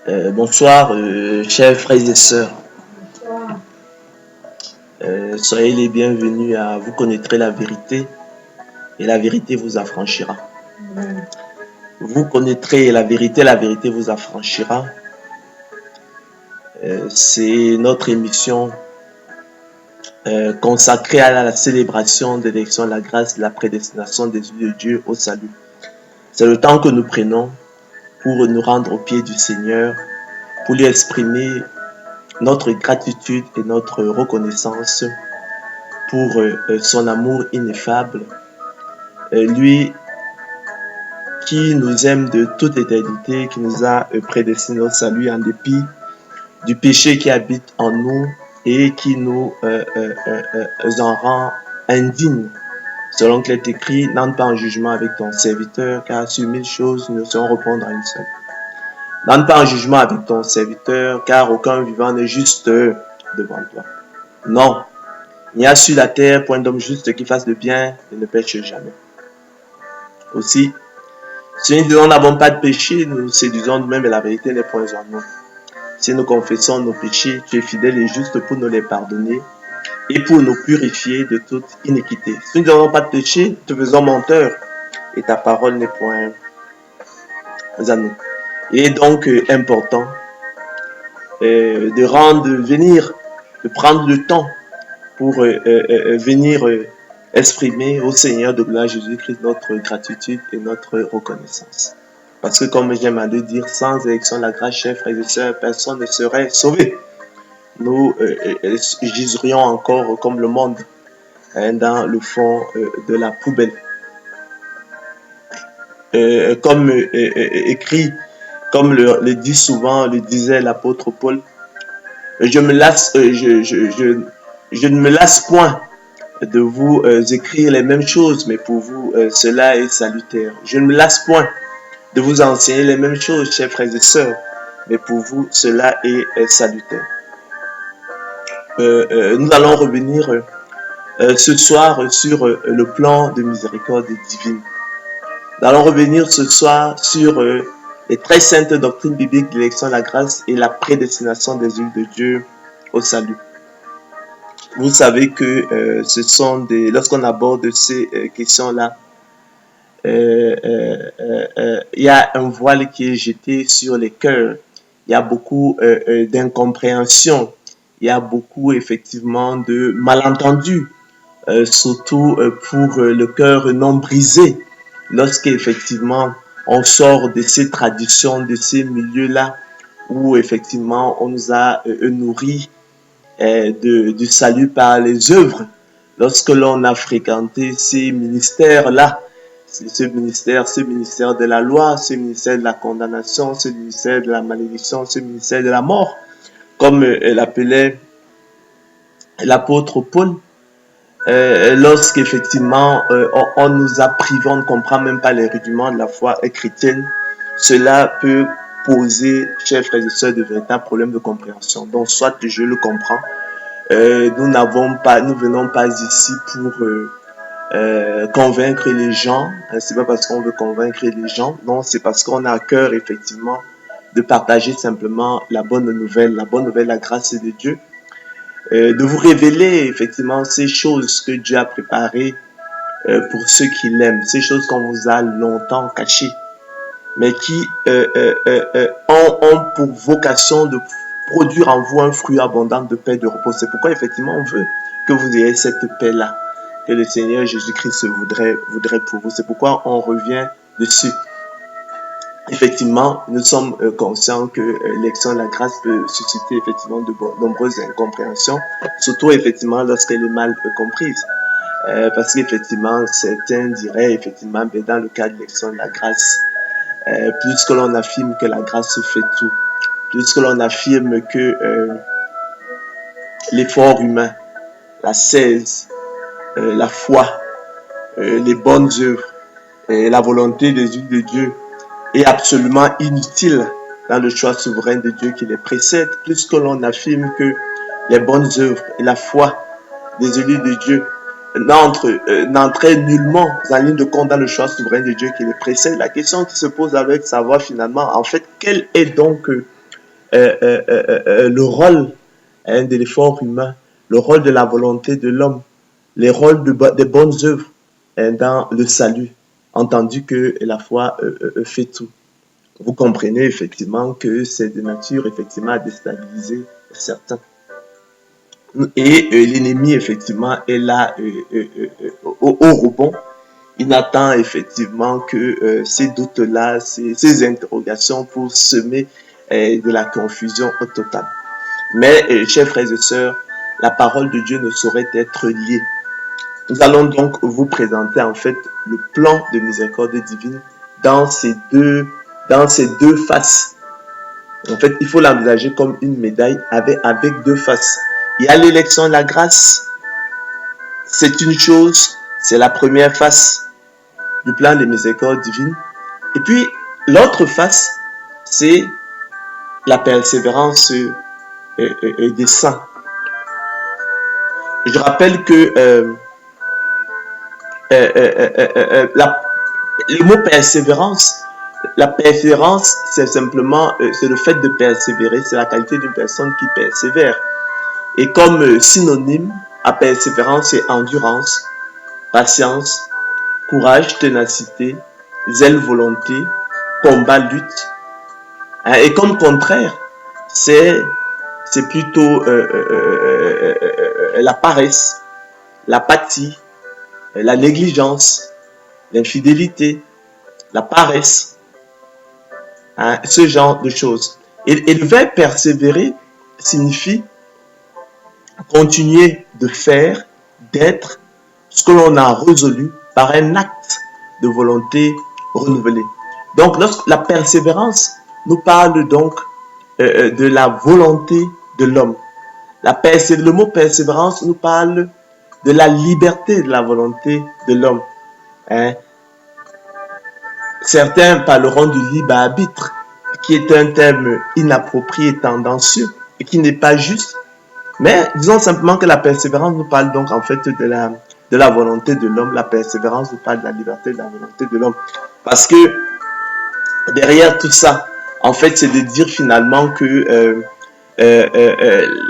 Bonsoir, chers frères et sœurs. Soyez les bienvenus à Vous connaîtrez la vérité et la vérité vous affranchira. Vous connaîtrez la vérité vous affranchira. C'est notre émission consacrée à la célébration de l'élection de la grâce, de la prédestination des yeux de Dieu au salut. C'est le temps que nous prenons pour nous rendre au pied du Seigneur, pour lui exprimer notre gratitude et notre reconnaissance pour son amour ineffable, lui qui nous aime de toute éternité, qui nous a prédestiné au salut en dépit du péché qui habite en nous et qui nous en rend indignes. Selon qu'il est écrit, n'entre pas en jugement avec ton serviteur, car sur 1000 choses, nous ne saurons répondre à une seule. N'entre pas en jugement avec ton serviteur, car aucun vivant n'est juste devant toi. Non, il n'y a sur la terre point d'homme juste qui fasse le bien et ne pêche jamais. Aussi, si nous n'avons pas de péché, nous séduisons nous-mêmes et la vérité n'est point en nous. Si nous confessons nos péchés, tu es fidèle et juste pour nous les pardonner et pour nous purifier de toute iniquité. Si nous n'avons pas de péché, nous te faisons menteur et ta parole n'est point à nous. Il est donc important de prendre le temps pour venir exprimer au Seigneur de gloire Jésus-Christ notre gratitude et notre reconnaissance. Parce que comme j'aime à le dire, sans élection de la grâce, chers frères et sœurs, personne ne serait sauvé. Nous giserions encore comme le monde dans le fond de la poubelle. Comme écrit, comme le dit souvent, le disait l'apôtre Paul, je ne me lasse point de vous écrire les mêmes choses, mais pour vous, cela est salutaire. Je ne me lasse point de vous enseigner les mêmes choses, chers frères et sœurs, mais pour vous, cela est salutaire. Nous allons revenir ce soir sur le plan de miséricorde divine. Nous allons revenir ce soir sur les très saintes doctrines bibliques de l'élection de la grâce et la prédestination des œuvres de Dieu au salut. Vous savez que ce sont lorsqu'on aborde ces questions-là, il y a un voile qui est jeté sur les cœurs. Il y a beaucoup d'incompréhension. Il y a beaucoup effectivement de malentendus, surtout pour le cœur non brisé. Lorsqu'effectivement on sort de ces traditions, de ces milieux-là, où effectivement on nous a nourris du salut par les œuvres. Lorsque l'on a fréquenté ces ministères-là, ce ministère de la loi, ce ministère de la condamnation, ce ministère de la malédiction, ce ministère de la mort, comme l'appelait l'apôtre Paul, lorsqu'effectivement on nous a privés, on ne comprend même pas les rudiments de la foi chrétienne, cela peut poser, chers frères et sœurs, de véritables problèmes de compréhension. Donc, soit je le comprends, nous venons pas ici pour convaincre les gens. C'est pas parce qu'on veut convaincre les gens, non, c'est parce qu'on a à cœur effectivement de partager simplement la bonne nouvelle de la grâce de Dieu, de vous révéler effectivement ces choses que Dieu a préparées pour ceux qui l'aiment, ces choses qu'on vous a longtemps cachées, mais qui ont pour vocation de produire en vous un fruit abondant de paix et de repos. C'est pourquoi effectivement on veut que vous ayez cette paix-là, que le Seigneur Jésus-Christ voudrait pour vous. C'est pourquoi on revient dessus. Effectivement, nous sommes conscients que l'élection de la grâce peut susciter effectivement de nombreuses incompréhensions, surtout effectivement lorsqu'elle est mal comprise. Parce qu'effectivement, certains diraient effectivement, dans le cas de l'élection de la grâce, puisque l'on affirme que la grâce fait tout, puisque l'on affirme que l'effort humain, la cèse, la foi, les bonnes œuvres, la volonté des yeux de Dieu est absolument inutile dans le choix souverain de Dieu qui les précède, puisque l'on affirme que les bonnes œuvres et la foi des élus de Dieu n'entraient nullement en ligne de compte dans le choix souverain de Dieu qui les précède. La question qui se pose avec savoir finalement, en fait, quel est donc le rôle de l'effort humain, le rôle de la volonté de l'homme, les rôles des bonnes œuvres dans le salut, entendu que la foi fait tout. Vous comprenez effectivement que c'est de nature effectivement à déstabiliser certains. Et l'ennemi effectivement est là au rebond. Il n'attend effectivement que ces doutes-là, ces interrogations pour semer de la confusion totale. Mais, chers frères et sœurs, la parole de Dieu ne saurait être liée. Nous allons donc vous présenter en fait le plan de miséricorde divine dans ces deux faces. En fait, il faut l'envisager comme une médaille avec deux faces. Il y a l'élection de la grâce. C'est une chose, c'est la première face du plan de miséricorde divine. Et puis, l'autre face, c'est la persévérance des saints. Je rappelle que le mot persévérance, la persévérance, c'est simplement c'est le fait de persévérer, c'est la qualité d'une personne qui persévère. Et comme synonyme à persévérance, c'est endurance, patience, courage, ténacité, zèle, volonté, combat, lutte. Et comme contraire, c'est plutôt la paresse, l'apathie, la négligence, l'infidélité, la paresse, ce genre de choses. Et le verbe persévérer signifie continuer de faire, d'être ce que l'on a résolu par un acte de volonté renouvelée. Donc, la persévérance nous parle donc de la volonté de l'homme. Le mot persévérance nous parle de la liberté de la volonté de l'homme. Certains parleront du libre arbitre, qui est un terme inapproprié et tendancieux, et qui n'est pas juste. Mais disons simplement que la persévérance nous parle donc en fait de la volonté de l'homme. La persévérance nous parle de la liberté de la volonté de l'homme. Parce que derrière tout ça, en fait, c'est de dire finalement que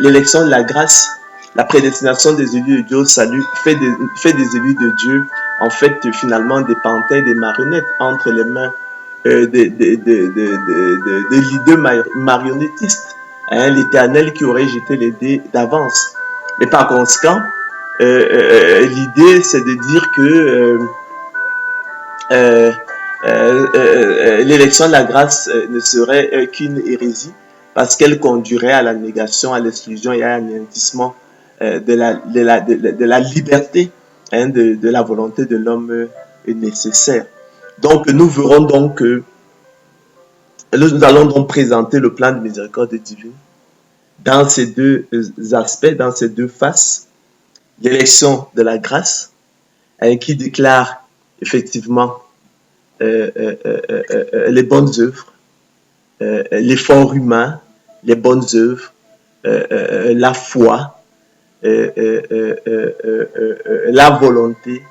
l'élection de la grâce, la prédestination des élus de Dieu au salut, fait des élus de Dieu, en fait, finalement, des pantins, des marionnettes entre les mains des leaders marionnettistes. L'Éternel qui aurait jeté les dés d'avance. Et par conséquent, l'idée, c'est de dire que l'élection de la grâce ne serait qu'une hérésie parce qu'elle conduirait à la négation, à l'exclusion et à l'anéantissement de la liberté, de la volonté de l'homme nécessaire. Donc, nous verrons donc que nous allons donc présenter le plan de miséricorde divine dans ces deux aspects, dans ces deux faces. L'élection de la grâce, qui déclare effectivement les bonnes œuvres, l'effort humain, les bonnes œuvres, la foi, la volonté,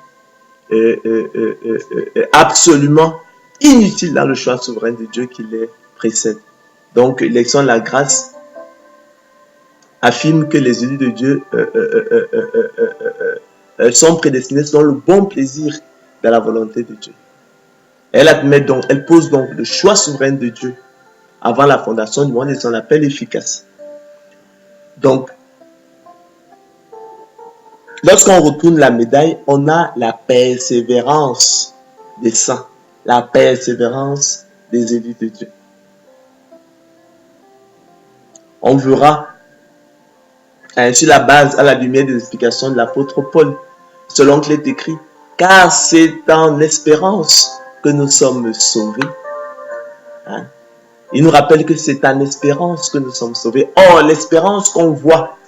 absolument inutile dans le choix souverain de Dieu qui les précède. Donc, l'élection de la grâce affirme que les élus de Dieu sont prédestinés selon le bon plaisir de la volonté de Dieu. Elle pose donc le choix souverain de Dieu avant la fondation du monde et son appel efficace. Donc, lorsqu'on retourne la médaille, on a la persévérance des saints, la persévérance des élus de Dieu. On verra sur la base, à la lumière des explications de l'apôtre Paul, selon qu'il est écrit, car c'est en espérance que nous sommes sauvés. Il nous rappelle que c'est en espérance que nous sommes sauvés. Or, l'espérance qu'on voit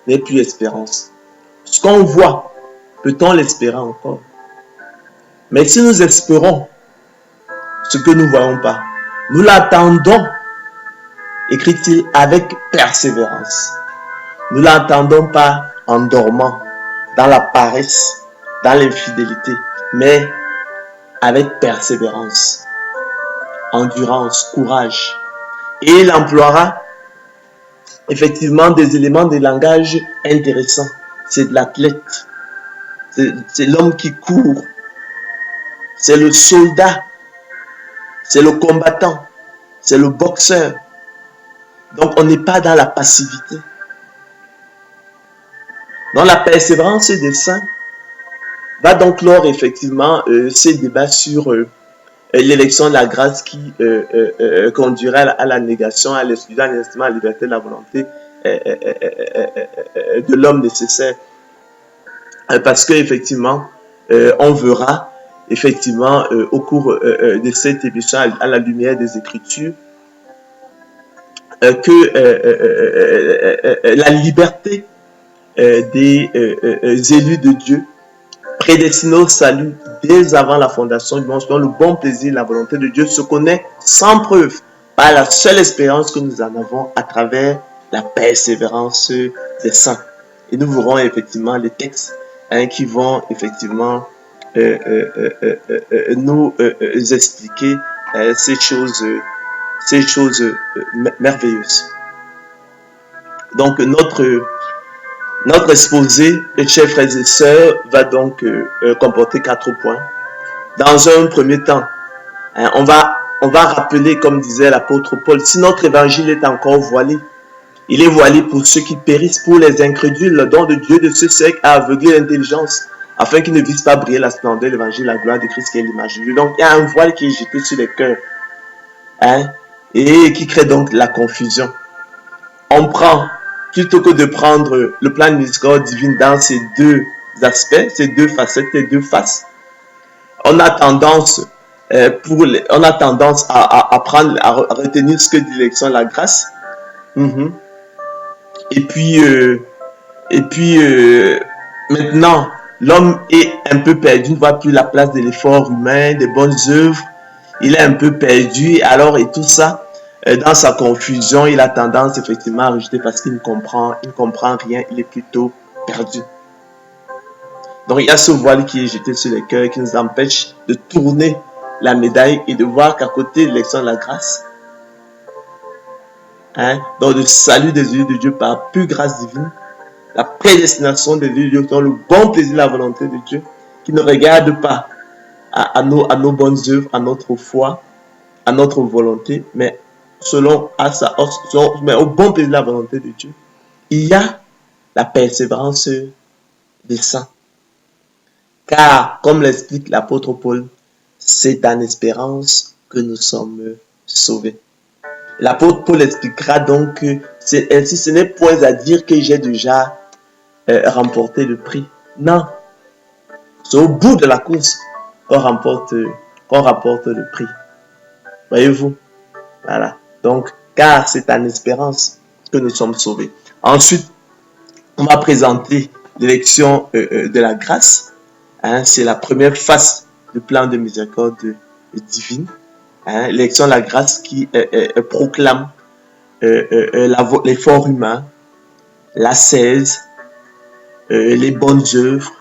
n'est plus espérance. Ce qu'on voit, peut-on l'espérer encore? Mais si nous espérons ce que nous ne voyons pas, nous l'attendons, écrit-il, avec persévérance. Nous ne l'attendons pas en dormant, dans la paresse, dans l'infidélité, mais avec persévérance, endurance, courage. Et il emploiera effectivement des éléments de langage intéressants. C'est de l'athlète, c'est l'homme qui court, c'est le soldat, c'est le combattant, c'est le boxeur. Donc on n'est pas dans la passivité. Donc la persévérance des saints va donc clore effectivement ces débats sur l'élection de la grâce qui conduirait à la négation, à l'exclusion, à l'instinct, à la liberté de la volonté de l'homme nécessaire. Parce que effectivement, on verra effectivement au cours de cette émission à la lumière des Écritures que la liberté des élus de Dieu prédestinés au salut dès avant la fondation du monde, selon le bon plaisir et la volonté de Dieu, se connaît sans preuve par la seule expérience que nous en avons à travers la persévérance des saints. Et nous verrons effectivement les textes qui vont effectivement nous expliquer ces choses merveilleuses. Donc notre exposé, chers frères et sœurs, va donc comporter 4 points. Dans un premier temps, on va rappeler, comme disait l'apôtre Paul, si notre évangile est encore voilé, il est voilé pour ceux qui périssent, pour les incrédules. Le don de Dieu de ce siècle a aveuglé l'intelligence, afin qu'ils ne vissent pas briller la splendeur de l'évangile, la gloire de Christ qui est l'image de Dieu. Donc il y a un voile qui est jeté sur les cœurs, et qui crée donc la confusion. On prend, plutôt que de prendre le plan de miséricorde divine dans ces deux aspects, ces deux facettes, ces deux faces, on a tendance à retenir ce que dit l'élection de la grâce. Et puis maintenant, l'homme est un peu perdu, ne voit plus la place de l'effort humain, des bonnes œuvres. Il est un peu perdu, alors, et tout ça, dans sa confusion, il a tendance effectivement à rejeter parce qu'il ne comprend rien, il est plutôt perdu. Donc il y a ce voile qui est jeté sur les cœurs qui nous empêche de tourner la médaille et de voir qu'à côté de l'élection de la grâce, dans le salut des yeux de Dieu par pure grâce divine, la prédestination des yeux de Dieu, dans le bon plaisir de la volonté de Dieu, qui ne regarde pas à nos bonnes œuvres, à notre foi, à notre volonté, mais mais au bon plaisir de la volonté de Dieu. Il y a la persévérance des saints. Car, comme l'explique l'apôtre Paul, c'est en espérance que nous sommes sauvés. L'apôtre Paul expliquera donc que ainsi ce n'est point à dire que j'ai déjà remporté le prix. Non. C'est au bout de la course qu'on remporte le prix. Voyez-vous? Voilà. Donc, car c'est en espérance que nous sommes sauvés. Ensuite, on va présenter l'élection de la grâce. C'est la première face du plan de miséricorde divine. L'élection de la grâce qui proclame l'effort humain, l'ascèse, les bonnes œuvres,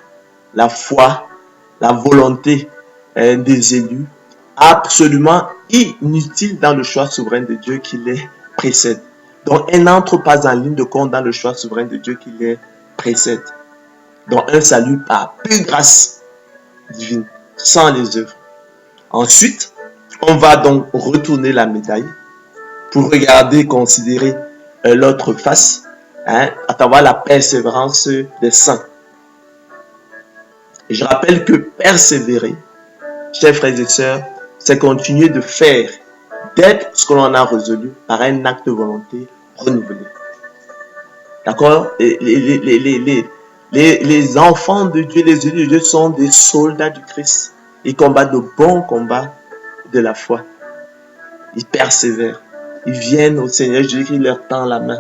la foi, la volonté des élus, absolument inutile dans le choix souverain de Dieu qui les précède. Donc, elle n'entre pas en ligne de compte dans le choix souverain de Dieu qui les précède. Donc, un salut par pure grâce divine, sans les œuvres. Ensuite, on va donc retourner la médaille pour regarder, considérer l'autre face, à savoir la persévérance des saints. Et je rappelle que persévérer, chers frères et sœurs, c'est continuer de faire, d'être ce que l'on a résolu par un acte de volonté renouvelé. D'accord? Les enfants de Dieu, les élus de Dieu sont des soldats du Christ. Ils combattent de bons combats de la foi. Ils persévèrent. Ils viennent au Seigneur Jésus-Christ, leur tend la main.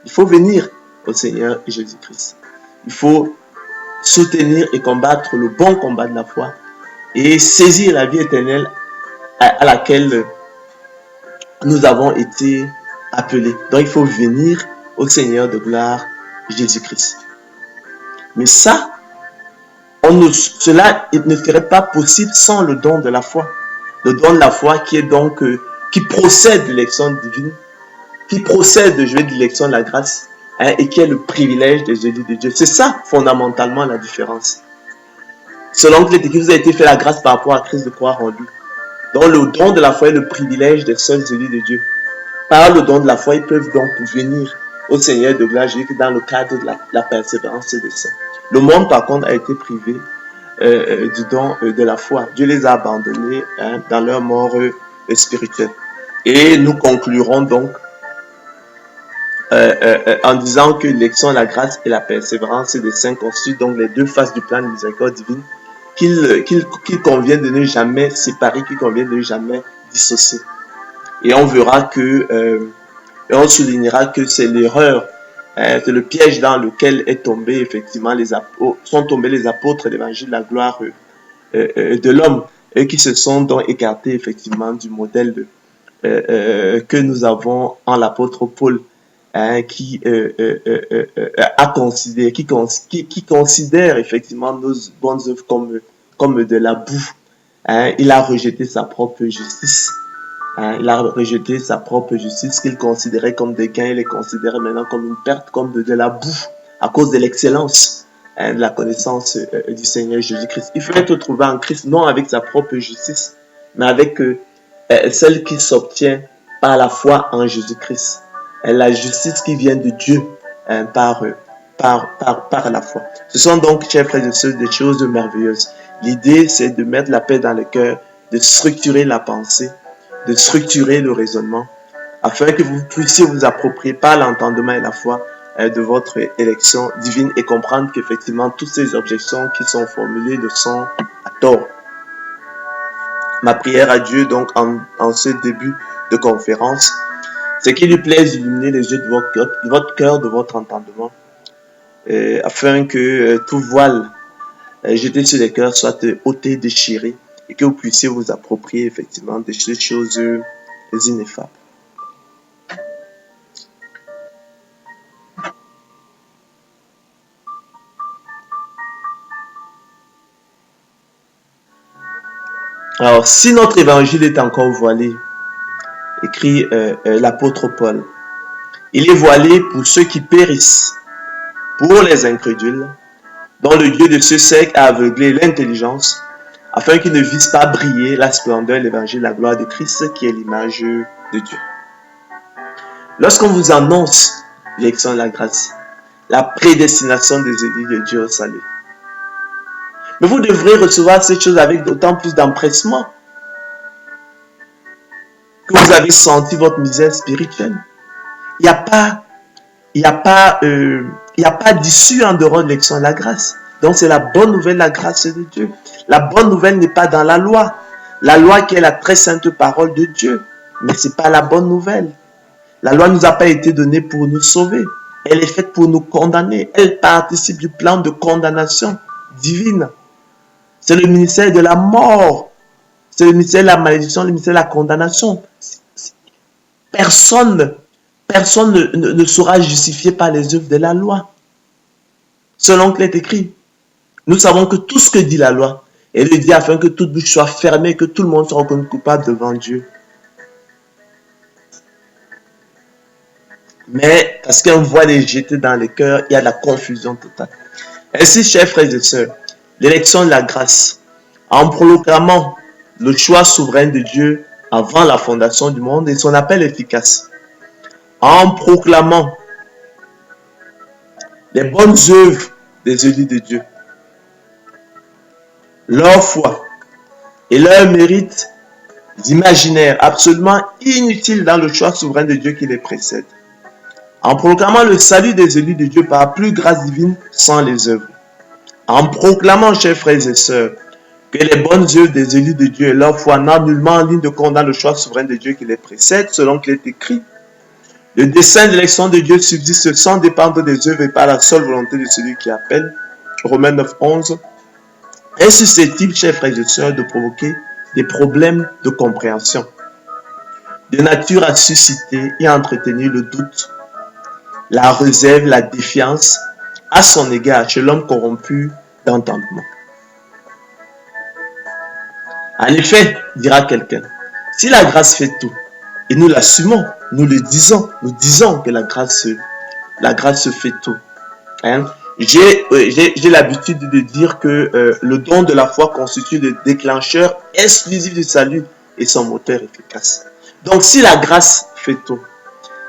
Il faut venir au Seigneur Jésus-Christ. Il faut soutenir et combattre le bon combat de la foi et saisir la vie éternelle à laquelle nous avons été appelés. Donc il faut venir au Seigneur de gloire Jésus-Christ. Mais ça, cela ne serait pas possible sans le don de la foi. Le don de la foi qui est donc qui procède de l'élection divine qui procède de jouer de l'élection de la grâce, hein, et qui est le privilège des élus de Dieu. C'est ça, fondamentalement, la différence. Selon que l'Écriture vous a été fait la grâce par rapport à Christ de croire en lui. Donc, le don de la foi est le privilège des seuls élus de Dieu. Par le don de la foi, ils peuvent donc venir au Seigneur de gloire dans le cadre de la persévérance des saints. Le monde, par contre, a été privé du don de la foi. Dieu les a abandonnés, hein, dans leur mort spirituelle. Et nous conclurons donc en disant que l'élection, la grâce et la persévérance des saints constituent donc les deux faces du plan de miséricorde divine qu'il convient de ne jamais séparer, qu'il convient de ne jamais dissocier. Et on verra que, et on soulignera que c'est l'erreur, c'est le piège dans lequel est tombé effectivement sont tombés les apôtres de l'évangile de la gloire de l'homme, et qui se sont donc écartés effectivement du modèle que nous avons en l'apôtre Paul, hein, qui considère effectivement nos bonnes œuvres comme de la boue. Hein, il a rejeté sa propre justice. Hein, il a rejeté sa propre justice qu'il considérait comme des gains. Il les considérait maintenant comme une perte, comme de la boue, à cause de l'excellence, hein, de la connaissance du Seigneur Jésus-Christ. Il faut être trouvé en Christ, non avec sa propre justice, mais avec celle qui s'obtient par la foi en Jésus-Christ. La justice qui vient de Dieu, hein, par la foi. Ce sont donc, chers frères et sœurs, des choses merveilleuses. L'idée, c'est de mettre la paix dans le cœur, de structurer la pensée, de structurer le raisonnement, afin que vous puissiez vous approprier par l'entendement et la foi de votre élection divine et comprendre qu'effectivement, toutes ces objections qui sont formulées le sont à tort. Ma prière à Dieu, donc, en ce début de conférence, c'est qu'il lui plaise d'illuminer les yeux de votre cœur, de votre entendement, afin que tout voile jeté sur les cœurs soit ôté, déchiré, et que vous puissiez vous approprier effectivement de ces choses ineffables. Alors, si notre évangile est encore voilé, écrit l'apôtre Paul, il est voilé pour ceux qui périssent, pour les incrédules, dont le Dieu de ce siècle a aveuglé l'intelligence, afin qu'ils ne visent pas briller la splendeur et l'évangile, la gloire de Christ, qui est l'image de Dieu. Lorsqu'on vous annonce l'élection de la grâce, la prédestination des élus de Dieu au salut, mais vous devrez recevoir ces choses avec d'autant plus d'empressement que vous avez senti votre misère spirituelle. Il n'y a pas d'issue en dehors de l'élection de la grâce. Donc c'est la bonne nouvelle, la grâce de Dieu. La bonne nouvelle n'est pas dans la loi. La loi qui est la très sainte parole de Dieu. Mais ce n'est pas la bonne nouvelle. La loi ne nous a pas été donnée pour nous sauver. Elle est faite pour nous condamner. Elle participe du plan de condamnation divine. C'est le ministère de la mort. C'est le ministère de la malédiction, le ministère de la condamnation. Personne ne sera justifié par les œuvres de la loi. Selon qu'il est écrit, nous savons que tout ce que dit la loi, elle le dit afin que toute bouche soit fermée, que tout le monde soit reconnu coupable devant Dieu. Mais parce qu'un voile est jeté dans le cœur, il y a de la confusion totale. Ainsi, chers frères et sœurs, l'élection de la grâce, en proclamant le choix souverain de Dieu avant la fondation du monde et son appel efficace, en proclamant les bonnes œuvres des élus de Dieu, leur foi et leur mérite imaginaires, absolument inutiles dans le choix souverain de Dieu qui les précède, en proclamant le salut des élus de Dieu par plus grâce divine sans les œuvres, en proclamant, chers frères et sœurs, que les bonnes œuvres des élus de Dieu et leur foi n'ont nullement en ligne de compte dans le choix souverain de Dieu qui les précède, selon qu'il est écrit. Le dessein de l'élection de Dieu subsiste sans dépendre des œuvres et par la seule volonté de celui qui appelle. Romains 9, 11. Est susceptible, chers frères et sœurs, de provoquer des problèmes de compréhension, de nature à susciter et à entretenir le doute, la réserve, la défiance à son égard chez l'homme corrompu d'entendement. En effet, dira quelqu'un, si la grâce fait tout, et nous l'assumons, nous disons que la grâce se fait tôt. Hein? J'ai l'habitude de dire que le don de la foi constitue le déclencheur exclusif du salut et son moteur efficace. Donc, si la grâce fait tôt,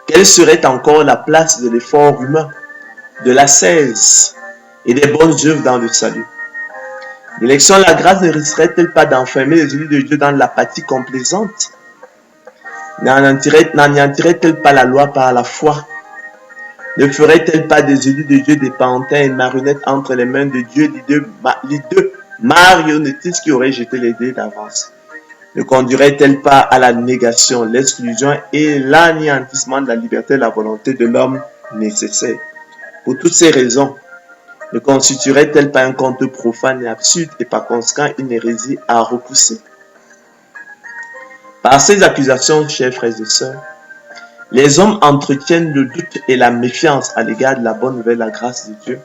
quelle serait encore la place de l'effort humain, de l'ascèse et des bonnes œuvres dans le salut? L'élection de la grâce ne risquerait-elle pas d'enfermer les élus de Dieu dans l'apathie complaisante? N'anéantirait-elle pas la loi par la foi? Ne ferait-elle pas des élus de Dieu des pantins et marionnettes entre les mains de Dieu, les deux marionnettistes qui auraient jeté les dés d'avance? Ne conduirait-elle pas à la négation, l'exclusion et l'anéantissement de la liberté et de la volonté de l'homme nécessaire? Pour toutes ces raisons, ne constituerait-elle pas un conte profane et absurde et par conséquent une hérésie à repousser? Par ces accusations, chers frères et sœurs, les hommes entretiennent le doute et la méfiance à l'égard de la bonne nouvelle, la grâce de Dieu,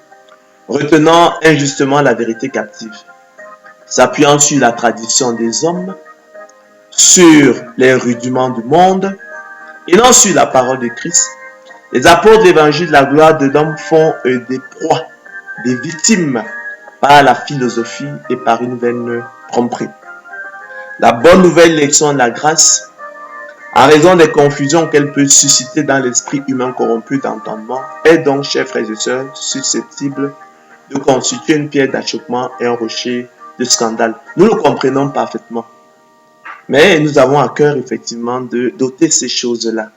retenant injustement la vérité captive, s'appuyant sur la tradition des hommes, sur les rudiments du monde et non sur la parole de Christ. Les apôtres de l'évangile de la gloire de l'homme font des proies, des victimes par la philosophie et par une vaine tromperie. La bonne nouvelle élection de la grâce, en raison des confusions qu'elle peut susciter dans l'esprit humain corrompu d'entendement, est donc, chers frères et sœurs, susceptible de constituer une pierre d'achoppement et un rocher de scandale. Nous le comprenons parfaitement. Mais nous avons à cœur, effectivement, de doter ces choses-là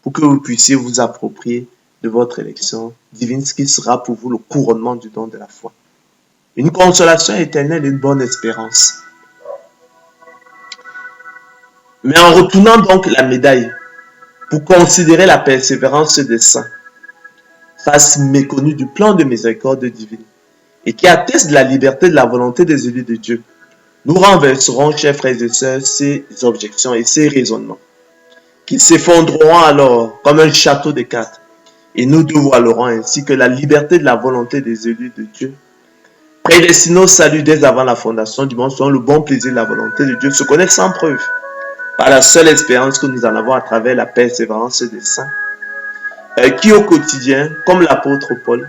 pour que vous puissiez vous approprier de votre élection divine, ce qui sera pour vous le couronnement du don de la foi. Une consolation éternelle et une bonne espérance. Mais en retournant donc la médaille pour considérer la persévérance des saints, face méconnue du plan de miséricorde divine, et qui atteste de la liberté de la volonté des élus de Dieu, nous renverserons, chers frères et sœurs, ces objections et ces raisonnements, qui s'effondreront alors comme un château de cartes, et nous dévoilerons ainsi que la liberté de la volonté des élus de Dieu, prédestinés au salut dès avant la fondation du monde, selon le bon plaisir de la volonté de Dieu, se connaît sans preuve, par la seule expérience que nous en avons à travers la persévérance des saints, qui au quotidien, comme l'apôtre Paul,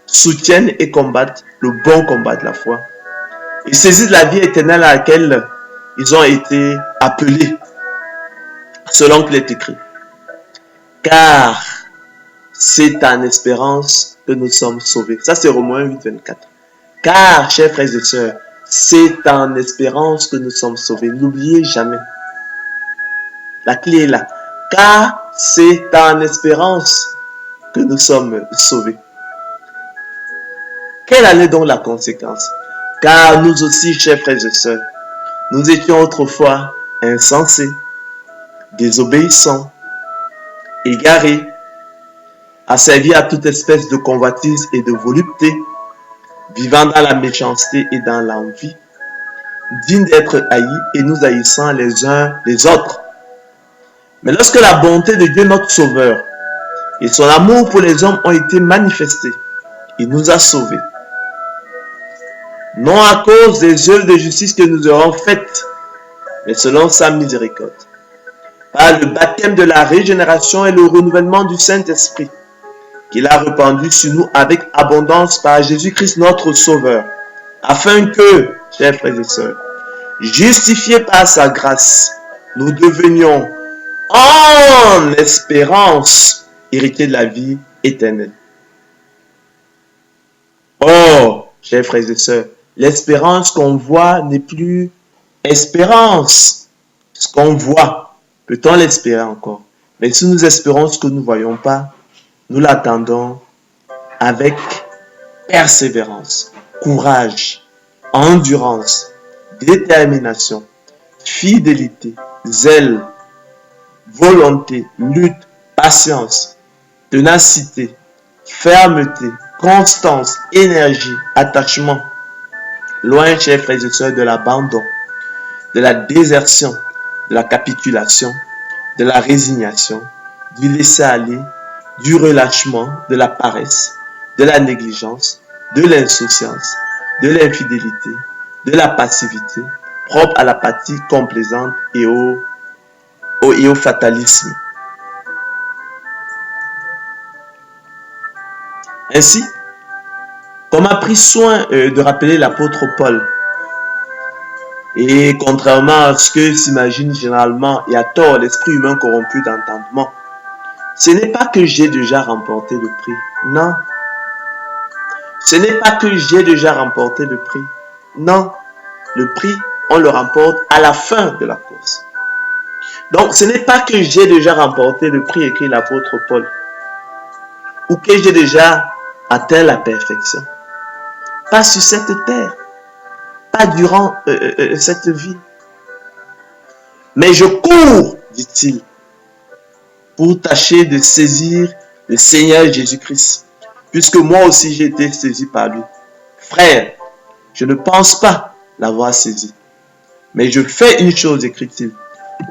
soutiennent et combattent le bon combat de la foi, et saisissent la vie éternelle à laquelle ils ont été appelés, selon qu'il est écrit. Car c'est en espérance que nous sommes sauvés. Ça, c'est Romains 8, 24. Car, chers frères et sœurs, c'est en espérance que nous sommes sauvés. N'oubliez jamais. La clé est là. Car c'est en espérance que nous sommes sauvés. Quelle en est donc la conséquence? Car nous aussi, chers frères et sœurs, nous étions autrefois insensés, désobéissants, égarés, asservis à toute espèce de convoitise et de volupté, vivant dans la méchanceté et dans l'envie, dignes d'être haïs et nous haïssant les uns les autres. Mais lorsque la bonté de Dieu notre Sauveur et son amour pour les hommes ont été manifestés, il nous a sauvés. Non à cause des œuvres de justice que nous aurons faites, mais selon sa miséricorde, par le baptême de la régénération et le renouvellement du Saint-Esprit, qu'il a répandu sur nous avec abondance par Jésus-Christ notre Sauveur, afin que, chers frères et sœurs, justifiés par sa grâce, nous devenions en espérance héritiers de la vie éternelle. Or, chers frères et sœurs, l'espérance qu'on voit n'est plus espérance. Ce qu'on voit, peut-on l'espérer encore? Mais si nous espérons ce que nous ne voyons pas, nous l'attendons avec persévérance, courage, endurance, détermination, fidélité, zèle, volonté, lutte, patience, ténacité, fermeté, constance, énergie, attachement. Loin, chers frères et sœurs, de l'abandon, de la désertion, de la capitulation, de la résignation, du laisser-aller, du relâchement, de la paresse, de la négligence, de l'insouciance, de l'infidélité, de la passivité, propre à l'apathie complaisante et au et au fatalisme. Ainsi, comme a pris soin de rappeler l'apôtre Paul, et contrairement à ce que s'imagine généralement et à tort l'esprit humain corrompu d'entendement, ce n'est pas que j'ai déjà remporté le prix. Non. Ce n'est pas que j'ai déjà remporté le prix. Non. Le prix, on le remporte à la fin de la course. Donc, ce n'est pas que j'ai déjà remporté le prix, écrit l'apôtre Paul, ou que j'ai déjà atteint la perfection. Pas sur cette terre, pas durant cette vie. Mais je cours, dit-il, pour tâcher de saisir le Seigneur Jésus-Christ, puisque moi aussi j'ai été saisi par lui. Frère, je ne pense pas l'avoir saisi. Mais je fais une chose, écrit-il,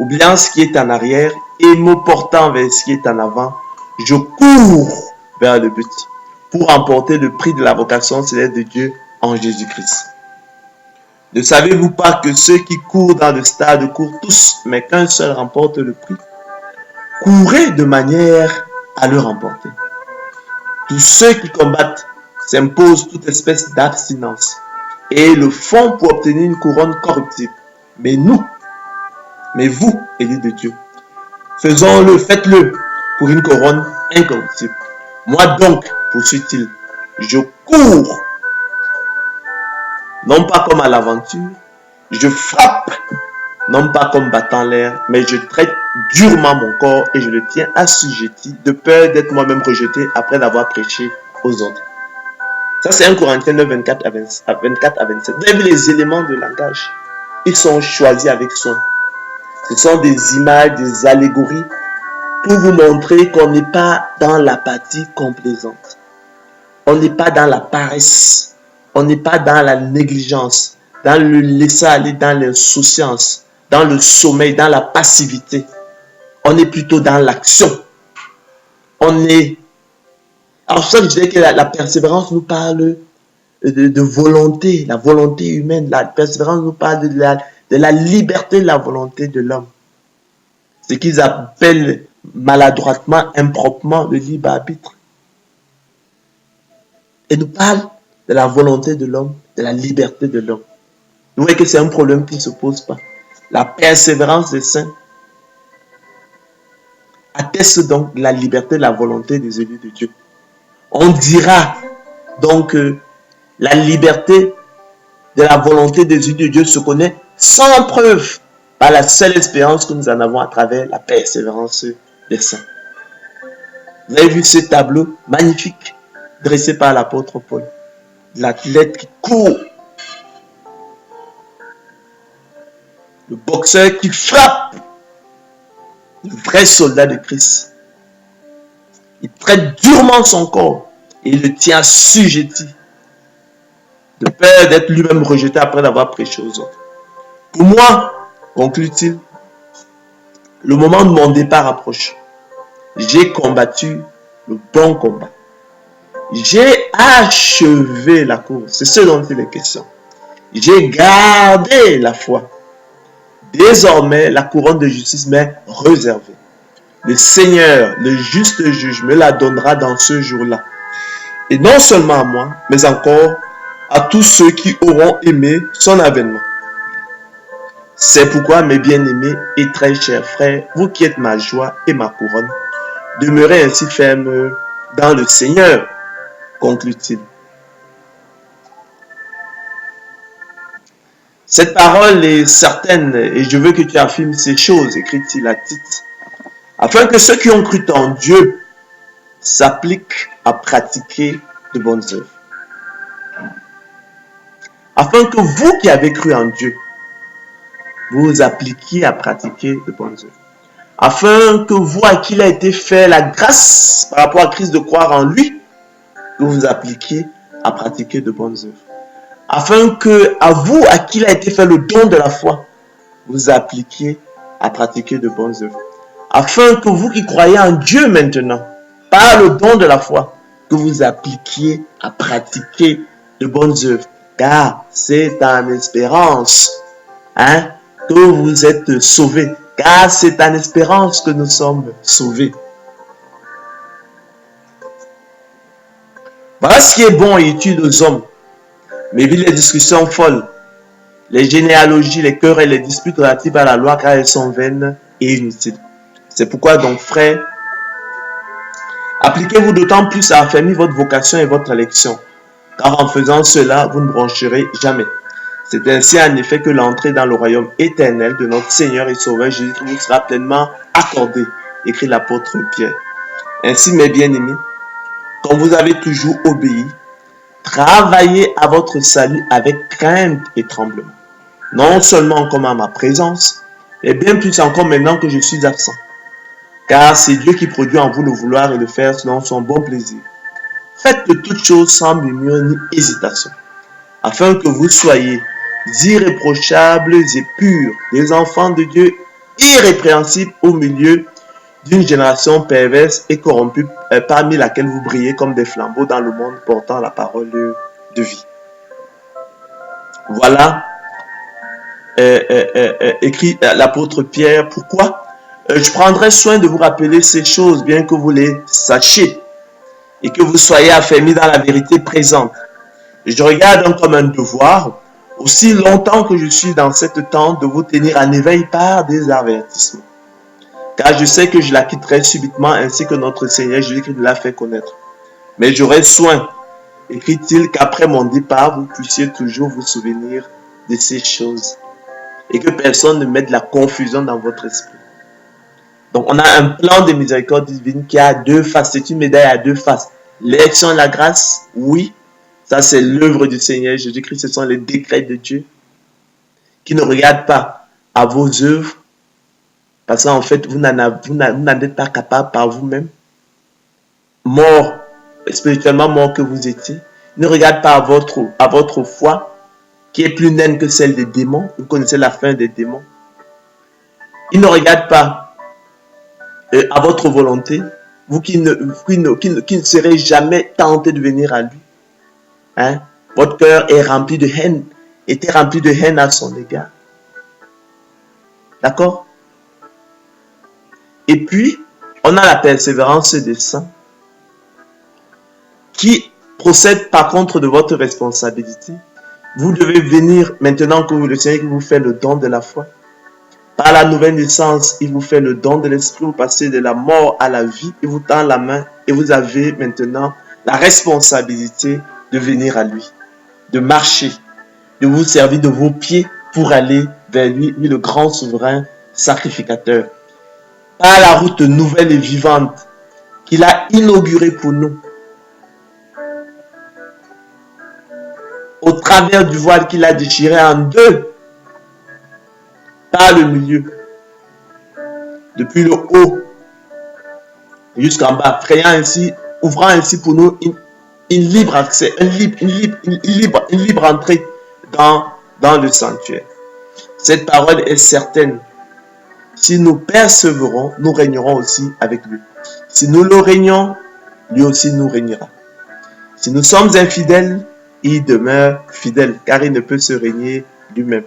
oubliant ce qui est en arrière et me portant vers ce qui est en avant, je cours vers le but pour remporter le prix de la vocation céleste de Dieu en Jésus-Christ. Ne savez-vous pas que ceux qui courent dans le stade courent tous, mais qu'un seul remporte le prix? Courez de manière à le remporter. Tous ceux qui combattent s'imposent toute espèce d'abstinence et le font pour obtenir une couronne corruptible. Mais nous, mais vous, élus de Dieu, faisons-le, faites-le pour une couronne incorruptible. Moi donc, poursuit-il, je cours, non pas comme à l'aventure, je frappe, non pas comme battant l'air, mais je traite durement mon corps et je le tiens assujetti de peur d'être moi-même rejeté après d'avoir prêché aux autres. Ça, c'est 1 Corinthiens 9, 24 à 27. Vous avez vu les éléments de langage. Ils sont choisis avec soin. Ce sont des images, des allégories pour vous montrer qu'on n'est pas dans l'apathie complaisante. On n'est pas dans la paresse. On n'est pas dans la négligence, dans le laisser aller, dans l'insouciance, dans le sommeil, dans la passivité. On est plutôt dans l'action. On est... Alors, ça, je disais que la persévérance nous parle de volonté, la volonté humaine. La persévérance nous parle de la liberté de la volonté de l'homme. Ce qu'ils appellent maladroitement, improprement, le libre arbitre. Et nous parle de la volonté de l'homme, de la liberté de l'homme. Vous voyez que c'est un problème qui ne se pose pas. La persévérance des saints atteste donc la liberté de la volonté des élus de Dieu. On dira donc que la liberté de la volonté des élus de Dieu se connaît sans preuve par la seule expérience que nous en avons à travers la persévérance des saints. Vous avez vu ce tableau magnifique dressé par l'apôtre Paul. L'athlète qui court, le boxeur qui frappe, le vrai soldat de Christ. Il traite durement son corps et il le tient assujetti de peur d'être lui-même rejeté après d'avoir prêché aux autres. Pour moi, conclut-il, le moment de mon départ approche. J'ai combattu le bon combat. J'ai achevé la course. C'est ce dont il est question. J'ai gardé la foi. Désormais, la couronne de justice m'est réservée. Le Seigneur, le juste juge, me la donnera dans ce jour-là. Et non seulement à moi, mais encore à tous ceux qui auront aimé son avènement. C'est pourquoi, mes bien-aimés et très chers frères, vous qui êtes ma joie et ma couronne, demeurez ainsi fermes dans le Seigneur, conclut-il. Cette parole est certaine et je veux que tu affirmes ces choses, écrit-il à Tite, afin que ceux qui ont cru en Dieu s'appliquent à pratiquer de bonnes œuvres. Afin que vous qui avez cru en Dieu, vous vous appliquiez à pratiquer de bonnes œuvres. Afin que vous, à qui il a été fait la grâce par rapport à Christ de croire en lui, que vous vous appliquiez à pratiquer de bonnes œuvres. Afin que, à vous, à qui il a été fait le don de la foi, vous appliquiez à pratiquer de bonnes œuvres. Afin que vous qui croyez en Dieu maintenant, par le don de la foi, que vous appliquiez à pratiquer de bonnes œuvres. Car c'est en espérance que vous êtes sauvés. car c'est en espérance que nous sommes sauvés. Voilà ce qui est bon et utile aux hommes. Mais vu les discussions folles, les généalogies, les querelles et les disputes relatives à la loi, car elles sont vaines et inutiles. C'est pourquoi donc, frères, appliquez-vous d'autant plus à affermir votre vocation et votre élection, car en faisant cela, vous ne broncherez jamais. C'est ainsi en effet que l'entrée dans le royaume éternel de notre Seigneur et Sauveur Jésus vous sera pleinement accordée, écrit l'apôtre Pierre. Ainsi, mes bien-aimés, comme vous avez toujours obéi, travaillez à votre salut avec crainte et tremblement, non seulement comme à ma présence, mais bien plus encore maintenant que je suis absent. Car c'est Dieu qui produit en vous le vouloir et le faire selon son bon plaisir. Faites de toutes choses sans murmure ni hésitation, afin que vous soyez irréprochables et purs, des enfants de Dieu irrépréhensibles au milieu d'une génération perverse et corrompue, parmi laquelle vous brillez comme des flambeaux dans le monde portant la parole de vie. Voilà écrit l'apôtre Pierre. Pourquoi? Je prendrai soin de vous rappeler ces choses, bien que vous les sachiez et que vous soyez affermis dans la vérité présente. Je regarde donc comme un devoir, aussi longtemps que je suis dans cette tente, de vous tenir en éveil par des avertissements. Car je sais que je la quitterai subitement, ainsi que notre Seigneur Jésus-Christ l'a fait connaître. Mais j'aurai soin, écrit-il, qu'après mon départ, vous puissiez toujours vous souvenir de ces choses et que personne ne mette la confusion dans votre esprit. Donc, on a un plan de miséricorde divine qui a deux faces. C'est une médaille à deux faces. L'élection et la grâce, oui, ça c'est l'œuvre du Seigneur Jésus-Christ. Ce sont les décrets de Dieu qui ne regardent pas à vos œuvres, parce qu'en fait, vous n'en êtes pas capable par vous-même. Mort, spirituellement mort que vous étiez. Ne regarde pas à votre foi, qui est plus naine que celle des démons. Vous connaissez la fin des démons. Il ne regarde pas à votre volonté, vous qui ne serez jamais tenté de venir à lui. Hein? Votre cœur est rempli de haine, était rempli de haine à son égard. D'accord? Et puis, on a la persévérance des saints qui procède par contre de votre responsabilité. Vous devez venir, maintenant que le Seigneur vous fait le don de la foi, par la nouvelle naissance, il vous fait le don de l'esprit, vous passez de la mort à la vie, il vous tend la main et vous avez maintenant la responsabilité de venir à lui, de marcher, de vous servir de vos pieds pour aller vers lui, lui le grand souverain sacrificateur. Par la route nouvelle et vivante qu'il a inaugurée pour nous, au travers du voile qu'il a déchiré en deux, par le milieu, depuis le haut jusqu'en bas, ouvrant ainsi pour nous une libre accès, une libre entrée dans le sanctuaire. Cette parole est certaine. Si nous persévérons, nous régnerons aussi avec lui. Si nous le régnons, lui aussi nous régnera. Si nous sommes infidèles, il demeure fidèle, car il ne peut se régner lui-même.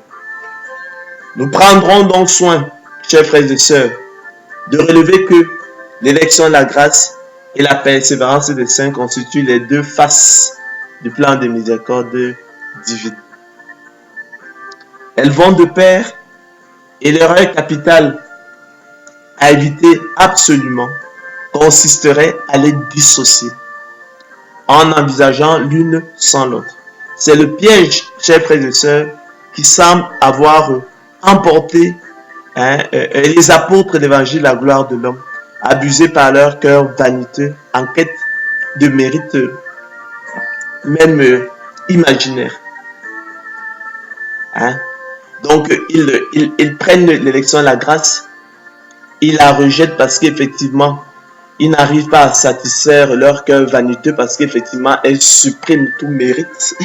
Nous prendrons donc soin, chers frères et sœurs, de relever que l'élection de la grâce et la persévérance des saints constituent les deux faces du plan de miséricorde divine. Elles vont de pair et l'erreur capitale à éviter absolument consisterait à les dissocier en envisageant l'une sans l'autre. C'est le piège, chers frères et sœurs, qui semble avoir emporté les apôtres de l'évangile, la gloire de l'homme, abusés par leur cœur vaniteux, en quête de mérite même imaginaire. Donc, ils prennent l'élection de la grâce, ils la rejettent parce qu'effectivement, ils n'arrivent pas à satisfaire leur cœur vaniteux parce qu'effectivement, elle supprime tout mérite.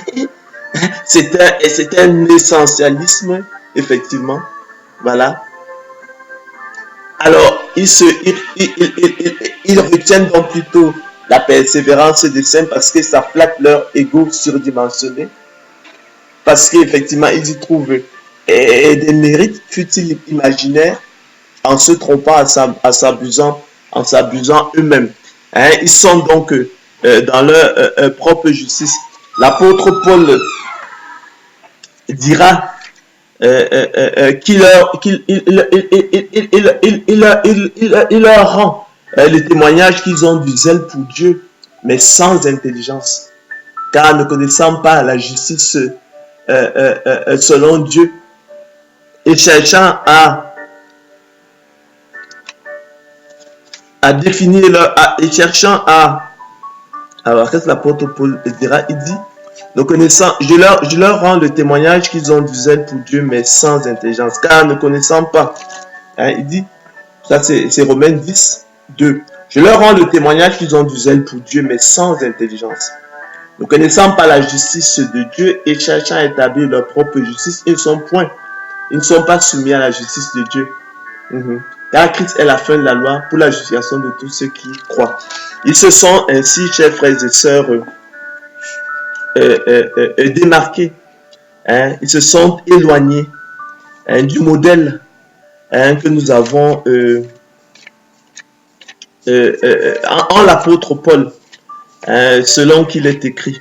C'est un essentialisme, effectivement. Voilà. Alors, ils retiennent donc plutôt la persévérance des saints parce que ça flatte leur ego surdimensionné. Parce qu'effectivement, ils y trouvent des mérites futiles imaginaires en se trompant, en s'abusant eux-mêmes. Hein, ils sont donc dans leur propre justice. L'apôtre Paul dira qu'il leur rend le témoignage qu'ils ont du zèle pour Dieu, mais sans intelligence, car ne connaissant pas la justice selon Dieu, et cherchant à définir et cherchant à... Alors, qu'est-ce que l'apôtre Paul dira? Il dit, je leur rends le témoignage qu'ils ont du zèle pour Dieu, mais sans intelligence, car ne connaissant pas, hein, il dit, ça c'est Romains 10, 2. Je leur rends le témoignage qu'ils ont du zèle pour Dieu, mais sans intelligence. Ne connaissant pas la justice de Dieu et cherchant à établir leur propre justice, ils ne sont pas soumis à la justice de Dieu. Car Christ est la fin de la loi pour la justification de tous ceux qui croient. Ils se sont ainsi, chers frères et sœurs, démarqués. Hein, ils se sont éloignés du modèle que nous avons en l'apôtre Paul, selon qu'il est écrit.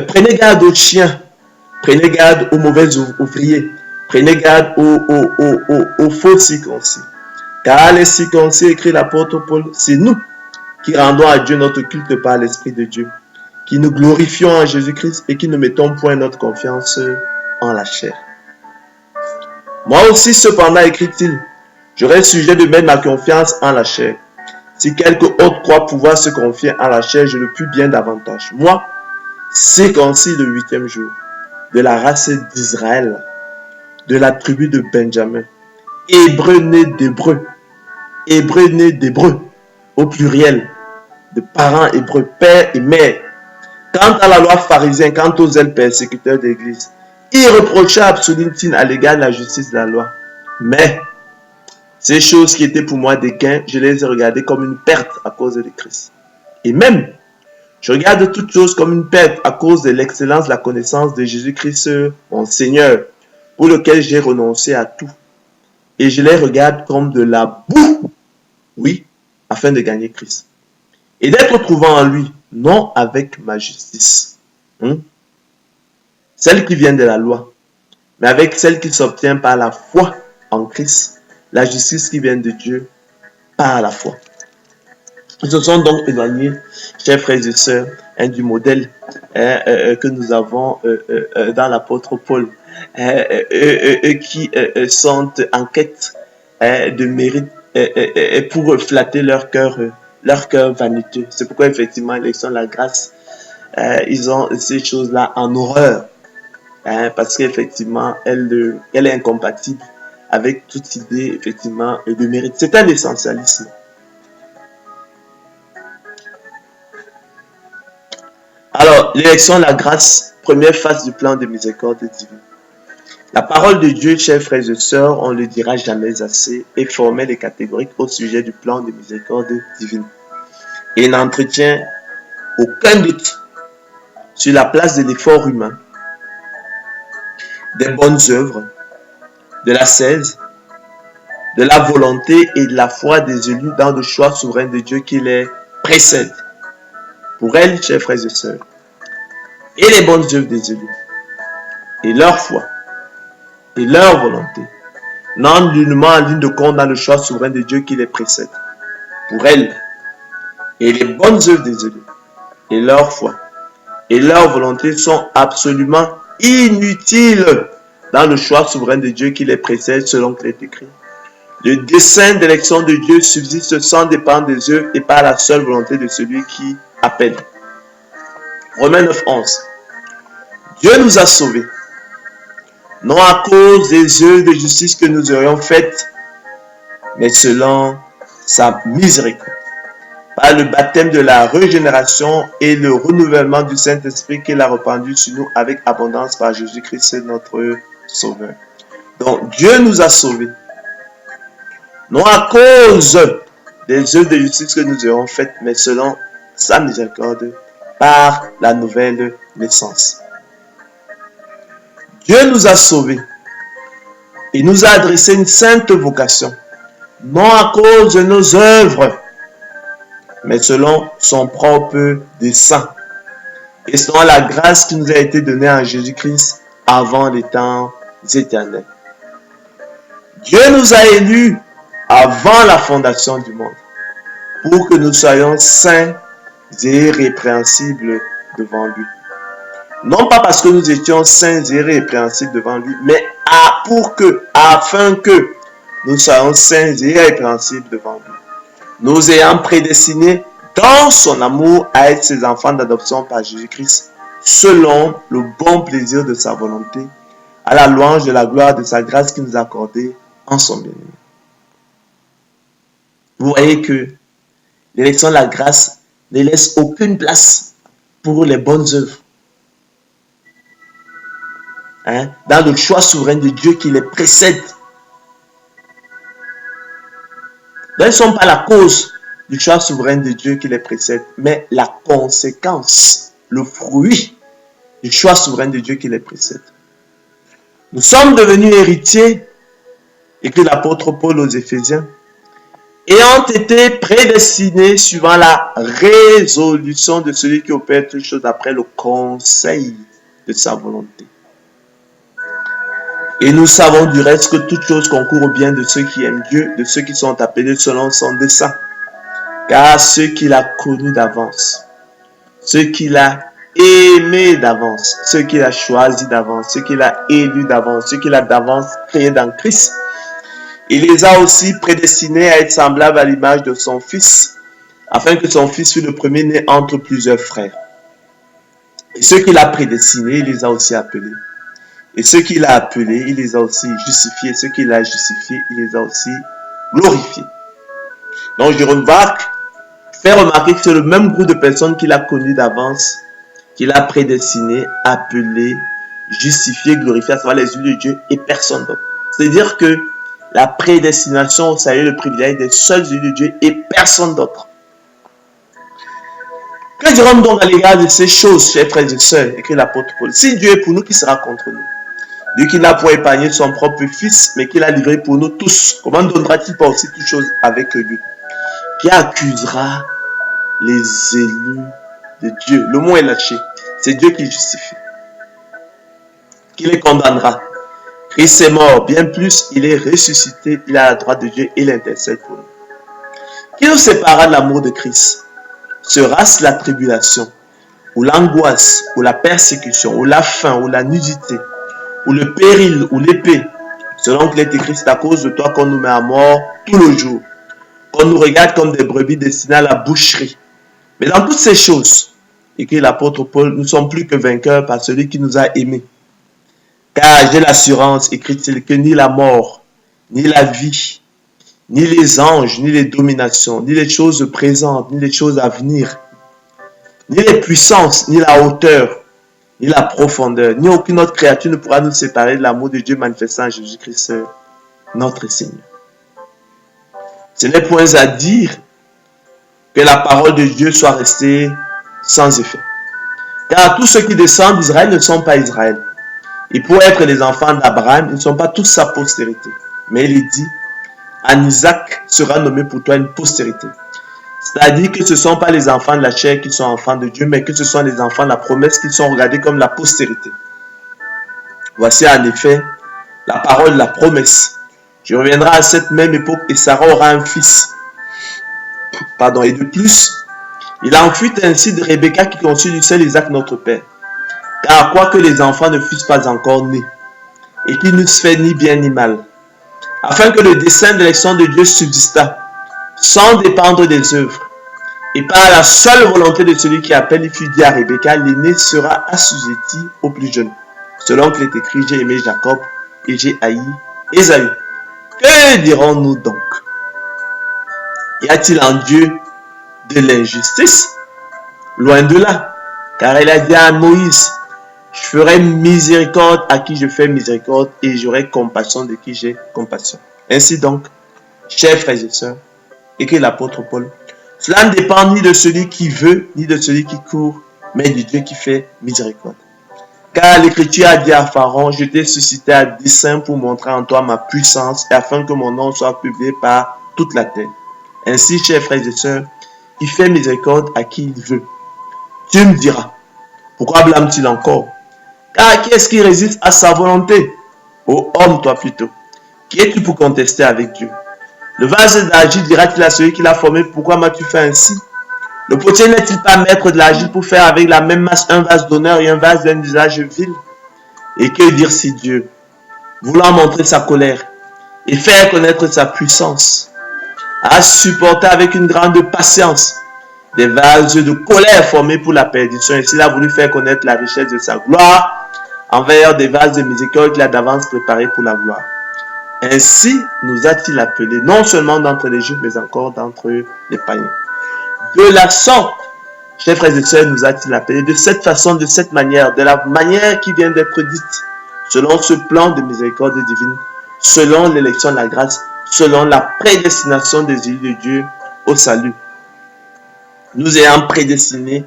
Prenez garde aux chiens, prenez garde aux mauvais ouvriers, prenez garde aux faux circoncis. Car les circoncis, écrit l'apôtre Paul, c'est nous qui rendons à Dieu notre culte par l'Esprit de Dieu, qui nous glorifions en Jésus-Christ et qui ne mettons point notre confiance en la chair. Moi aussi, cependant, écrit-il, j'aurais sujet de mettre ma confiance en la chair. Si quelque autre croit pouvoir se confier en la chair, je le puis bien davantage. Moi, circoncis le 8e jour, de la race d'Israël, de la tribu de Benjamin, hébreu né d'hébreu, au pluriel, de parents hébreux, père et mère. Quant à la loi pharisien, quant aux zèles persécuteurs de l'Église, irréprochable souligne-t-il à l'égard de la justice de la loi. Mais ces choses qui étaient pour moi des gains, je les ai regardées comme une perte à cause de Christ. Et même, je regarde toutes choses comme une perte à cause de l'excellence de la connaissance de Jésus-Christ, mon Seigneur, pour lequel j'ai renoncé à tout. Et je les regarde comme de la boue, oui, afin de gagner Christ. Et d'être trouvé en lui, non avec ma justice, celle qui vient de la loi, mais avec celle qui s'obtient par la foi en Christ, la justice qui vient de Dieu par la foi. Ils se sont donc éloignés, chers frères et sœurs, du modèle que nous avons dans l'apôtre Paul, qui sont en quête de mérite pour flatter leur cœur vaniteux. C'est pourquoi effectivement, l'élection de la grâce, ils ont ces choses-là en horreur, parce qu'effectivement, elle est incompatible avec toute idée effectivement de mérite. C'est un essentialisme. Alors, l'élection de la grâce, première phase du plan de miséricorde divine. La parole de Dieu, chers frères et sœurs, on ne le dira jamais assez, est formelle et catégorique au sujet du plan de miséricorde divine. Et n'entretient aucun doute sur la place de l'effort humain, des bonnes œuvres, de l'ascèse, de la volonté et de la foi des élus dans le choix souverain de Dieu qui les précède. Pour elles, chers frères et sœurs, et les bonnes œuvres des élus, et leur foi, et leur volonté, n'entrent nullement en ligne de compte dans le choix souverain de Dieu qui les précède. Pour elles, et les bonnes œuvres des élus, et leur foi, et leur volonté sont absolument inutiles dans le choix souverain de Dieu qui les précède selon qu'il est écrit. Le dessein d'élection de Dieu subsiste sans dépendre des œuvres et par la seule volonté de celui qui appelle. Romains 9, 11. Dieu nous a sauvés, non à cause des œuvres de justice que nous aurions faites, mais selon sa miséricorde, par le baptême de la régénération et le renouvellement du Saint-Esprit qu'il a répandu sur nous avec abondance par Jésus-Christ notre Sauveur. Donc Dieu nous a sauvés, non à cause des œuvres de justice que nous aurions faites, mais selon sa miséricorde, par la nouvelle naissance. Dieu nous a sauvés et nous a adressé une sainte vocation, non à cause de nos œuvres, mais selon son propre dessein et selon la grâce qui nous a été donnée en Jésus-Christ avant les temps éternels. Dieu nous a élus avant la fondation du monde pour que nous soyons saints et irrépréhensibles devant lui. Non pas parce que nous étions saints et irrépréhensibles devant lui, mais afin que nous soyons saints et irrépréhensibles devant lui. Nous ayant prédestinés dans son amour à être ses enfants d'adoption par Jésus-Christ, selon le bon plaisir de sa volonté, à la louange de la gloire de sa grâce qu'il nous a accordée en son bien-aimé. Vous voyez que l'élection de la grâce ne laisse aucune place pour les bonnes œuvres. Dans le choix souverain de Dieu qui les précède. Donc, ils ne sont pas la cause du choix souverain de Dieu qui les précède, mais la conséquence, le fruit du choix souverain de Dieu qui les précède. Nous sommes devenus héritiers, écrit l'apôtre Paul aux Éphésiens, ayant été prédestinés suivant la résolution de celui qui opère toutes choses après le conseil de sa volonté. Et nous savons du reste que toutes choses concourent au bien de ceux qui aiment Dieu, de ceux qui sont appelés selon son dessein. Car ceux qu'il a connus d'avance, ceux qu'il a aimés d'avance, ceux qu'il a choisis d'avance, ceux qu'il a élus d'avance, ceux qu'il a d'avance créés dans Christ, il les a aussi prédestinés à être semblables à l'image de son Fils, afin que son Fils fût le premier-né entre plusieurs frères. Et ceux qu'il a prédestinés, il les a aussi appelés. Et ceux qu'il a appelés, il les a aussi justifiés. Ceux qu'il a justifiés, il les a aussi glorifiés. Donc je fais remarquer que c'est le même groupe de personnes qu'il a connu d'avance, qu'il a prédestiné, appelé, justifié, glorifié, à savoir les yeux de Dieu et personne d'autre. C'est-à-dire que la prédestination au salut est le privilège des seuls yeux de Dieu et personne d'autre. Que dirons-nous donc à l'égard de ces choses, chers frères et sœurs, écrit l'apôtre Paul? Si Dieu est pour nous, qui sera contre nous? Dieu qui n'a pas épargné son propre Fils, mais qui l'a livré pour nous tous, comment donnera-t-il pas aussi toutes choses avec lui? Qui accusera les élus de Dieu? Le mot est lâché. C'est Dieu qui justifie. Qui les condamnera? Christ est mort. Bien plus, il est ressuscité. Il est à la droite de Dieu et il intercède pour nous. Qui nous séparera de l'amour de Christ? Sera-ce la tribulation, ou l'angoisse, ou la persécution, ou la faim, ou la nudité, ou le péril, ou l'épée? Selon qu'il est écrit, c'est à cause de toi qu'on nous met à mort tout le jour, qu'on nous regarde comme des brebis destinées à la boucherie. Mais dans toutes ces choses, écrit l'apôtre Paul, nous ne sommes plus que vainqueurs par celui qui nous a aimés. Car j'ai l'assurance, écrit-il, que ni la mort, ni la vie, ni les anges, ni les dominations, ni les choses présentes, ni les choses à venir, ni les puissances, ni la hauteur, ni la profondeur, ni aucune autre créature ne pourra nous séparer de l'amour de Dieu manifesté en Jésus-Christ, notre Seigneur. Ce n'est point à dire que la parole de Dieu soit restée sans effet. Car tous ceux qui descendent d'Israël ne sont pas Israël. Et pour être les enfants d'Abraham, ils ne sont pas tous sa postérité. Mais il est dit, en Isaac sera nommé pour toi une postérité. C'est-à-dire que ce ne sont pas les enfants de la chair qui sont enfants de Dieu, mais que ce sont les enfants de la promesse qui sont regardés comme la postérité. Voici en effet la parole de la promesse. Je reviendrai à cette même époque et Sarah aura un fils. Et de plus, il en fut ainsi de Rebecca qui conçut du seul Isaac notre père. Car quoique les enfants ne fussent pas encore nés, et qu'ils n'eussent fait ni bien ni mal, afin que le dessein d'élection de Dieu subsistât, sans dépendre des œuvres, et par la seule volonté de celui qui appelle, il fut dit à Rebecca, l'aîné sera assujetti au plus jeune. Selon qu'il est écrit, j'ai aimé Jacob et j'ai haï Ésaü. Que dirons-nous donc? Y a-t-il en Dieu de l'injustice? Loin de là, car il a dit à Moïse, je ferai miséricorde à qui je fais miséricorde et j'aurai compassion de qui j'ai compassion. Ainsi donc, chers frères et sœurs, écrit l'apôtre Paul, cela ne dépend ni de celui qui veut, ni de celui qui court, mais du Dieu qui fait miséricorde. Car l'Écriture a dit à Pharaon, je t'ai suscité à dessein pour montrer en toi ma puissance et afin que mon nom soit publié par toute la terre. Ainsi, chers frères et sœurs, il fait miséricorde à qui il veut. Tu me diras, pourquoi blâme-t-il encore? Car qui est-ce qui résiste à sa volonté? Ô homme, toi plutôt, qui es-tu pour contester avec Dieu? Le vase d'argile dira-t-il à celui qui l'a formé, pourquoi m'as-tu fait ainsi? Le potier n'est-il pas maître de l'argile pour faire avec la même masse un vase d'honneur et un vase d'un usage vil? Et que dire si Dieu, voulant montrer sa colère et faire connaître sa puissance, a supporté avec une grande patience des vases de colère formés pour la perdition, et s'il a voulu faire connaître la richesse de sa gloire envers des vases de miséricorde qu'il a d'avance préparés pour la gloire. Ainsi nous a-t-il appelés, non seulement d'entre les Juifs, mais encore d'entre les païens. De la sorte, chers frères et sœurs, nous a-t-il appelés, de cette façon, de cette manière, de la manière qui vient d'être dite, selon ce plan de miséricorde divine, selon l'élection de la grâce, selon la prédestination des élus de Dieu au salut. Nous ayant prédestinés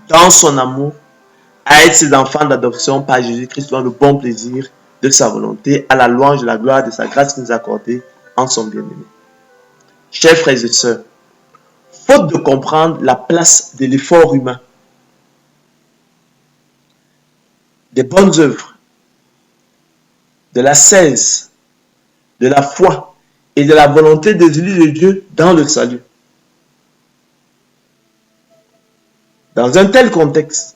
dans son amour à être ses enfants d'adoption par Jésus-Christ dans le bon plaisir de sa volonté, à la louange de la gloire de sa grâce qu'il nous a accordée en son bien-aimé. Chers frères et sœurs, faute de comprendre la place de l'effort humain, des bonnes œuvres, de l'ascèse, de la foi et de la volonté des élus de Dieu dans le salut. Dans un tel contexte,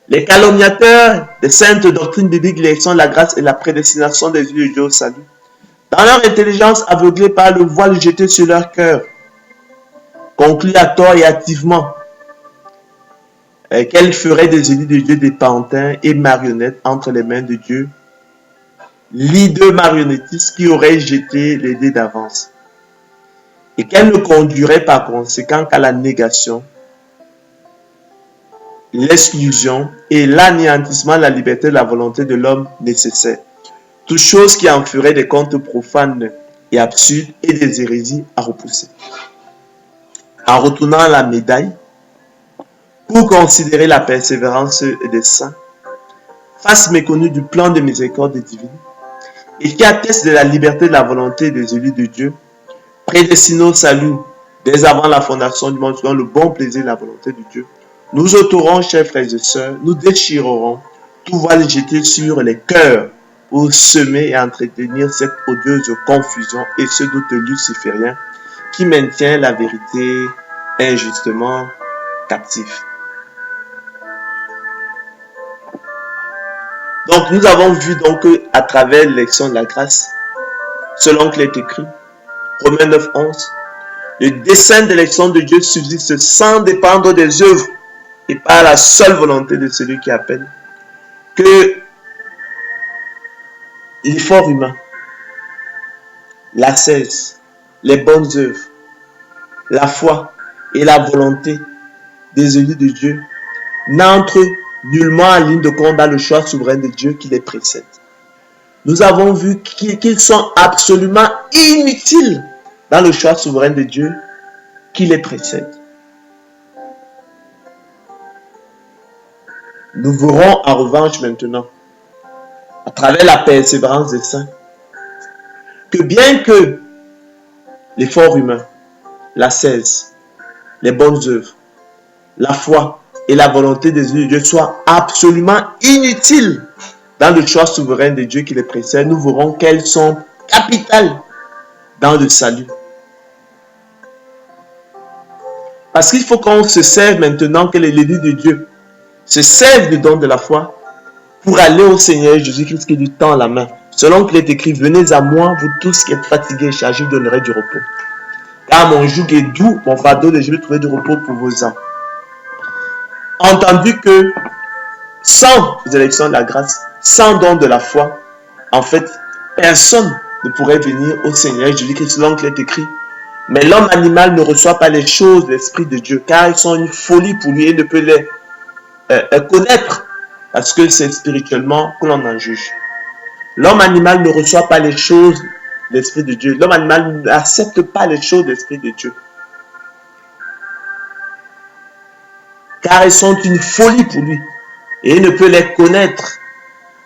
les calomniateurs des saintes doctrines bibliques, l'élection de la grâce et la prédestination des élus de Dieu au salut, dans leur intelligence aveuglée par le voile jeté sur leur cœur, concluent à tort et hâtivement qu'elle ferait des élus de Dieu des pantins et marionnettes entre les mains de Dieu, l'hideux marionnettiste qui aurait jeté les dés d'avance, et qu'elle ne conduirait par conséquent qu'à la négation, l'exclusion et l'anéantissement de la liberté de la volonté de l'homme nécessaire. Toutes choses qui en feraient des contes profanes et absurdes et des hérésies à repousser. En retournant la médaille, pour considérer la persévérance des saints, face méconnue du plan de miséricorde divine, et qui atteste de la liberté de la volonté des élus de Dieu, prédestinés au salut dès avant la fondation du monde, selon le bon plaisir de la volonté de Dieu, nous ôterons, chers frères et sœurs, nous déchirerons tout voile jeté sur les cœurs pour semer et entretenir cette odieuse confusion et ce doute luciférien qui maintient la vérité injustement captive. Donc nous avons vu donc à travers l'élection de la grâce, selon qu'il est écrit, Romains 9, 11, le dessein d'élection de Dieu subsiste sans dépendre des œuvres et par la seule volonté de celui qui appelle, que l'effort humain, l'ascèse, les bonnes œuvres, la foi et la volonté des élus de Dieu n'entrent nullement en ligne de compte dans le choix souverain de Dieu qui les précède. Nous avons vu qu'ils sont absolument inutiles dans le choix souverain de Dieu qui les précède. Nous verrons en revanche maintenant, à travers la persévérance des saints, que bien que l'effort humain, l'ascèse, les bonnes œuvres, la foi et la volonté des élus de Dieu soient absolument inutiles dans le choix souverain de Dieu qui les précède, nous verrons qu'elles sont capitales dans le salut. Parce qu'il faut qu'on se serve maintenant que les élus de Dieu se servent du don de la foi pour aller au Seigneur Jésus-Christ qui lui tend la main. Selon qu'il est écrit, venez à moi, vous tous qui êtes fatigués et chargés, je donnerai du repos. Car mon joug est doux, mon fardeau et je vais trouver du repos pour vos âmes. Entendu que sans élection de la grâce, sans don de la foi, en fait, personne ne pourrait venir au Seigneur Jésus-Christ selon qu'il est écrit. Mais l'homme animal ne reçoit pas les choses de l'Esprit de Dieu, car elles sont une folie pour lui et ne peut les connaître, parce que c'est spirituellement que l'on en juge. L'homme animal ne reçoit pas les choses de l'Esprit de Dieu. L'homme animal n'accepte pas les choses de l'Esprit de Dieu. car elles sont une folie pour lui. Et il ne peut les connaître,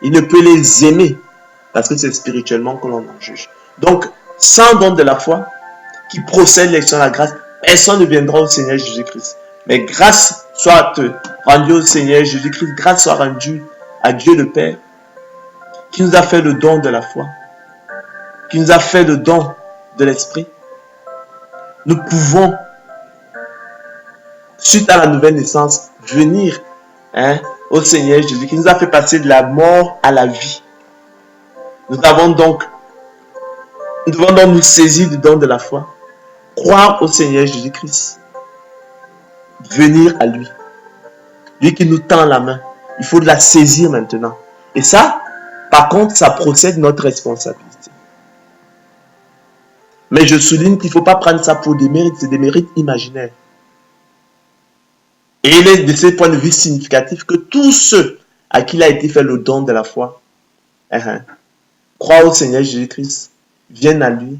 il ne peut les aimer, parce que c'est spirituellement que l'on en juge. Donc, sans don de la foi, qui procède l'élection de la grâce, personne ne viendra au Seigneur Jésus-Christ. Mais grâce soit rendue au Seigneur Jésus-Christ, grâce soit rendue à Dieu le Père, qui nous a fait le don de la foi, qui nous a fait le don de l'Esprit. Nous pouvons, suite à la nouvelle naissance, venir au Seigneur Jésus, qui nous a fait passer de la mort à la vie. Nous devons donc nous saisir du don de la foi, croire au Seigneur Jésus-Christ, venir à lui. Lui qui nous tend la main. Il faut la saisir maintenant. Et ça, par contre, ça procède de notre responsabilité. Mais je souligne qu'il ne faut pas prendre ça pour des mérites. C'est des mérites imaginaires. Et il est de ce point de vue significatif que tous ceux à qui il a été fait le don de la foi, croient au Seigneur Jésus-Christ, viennent à lui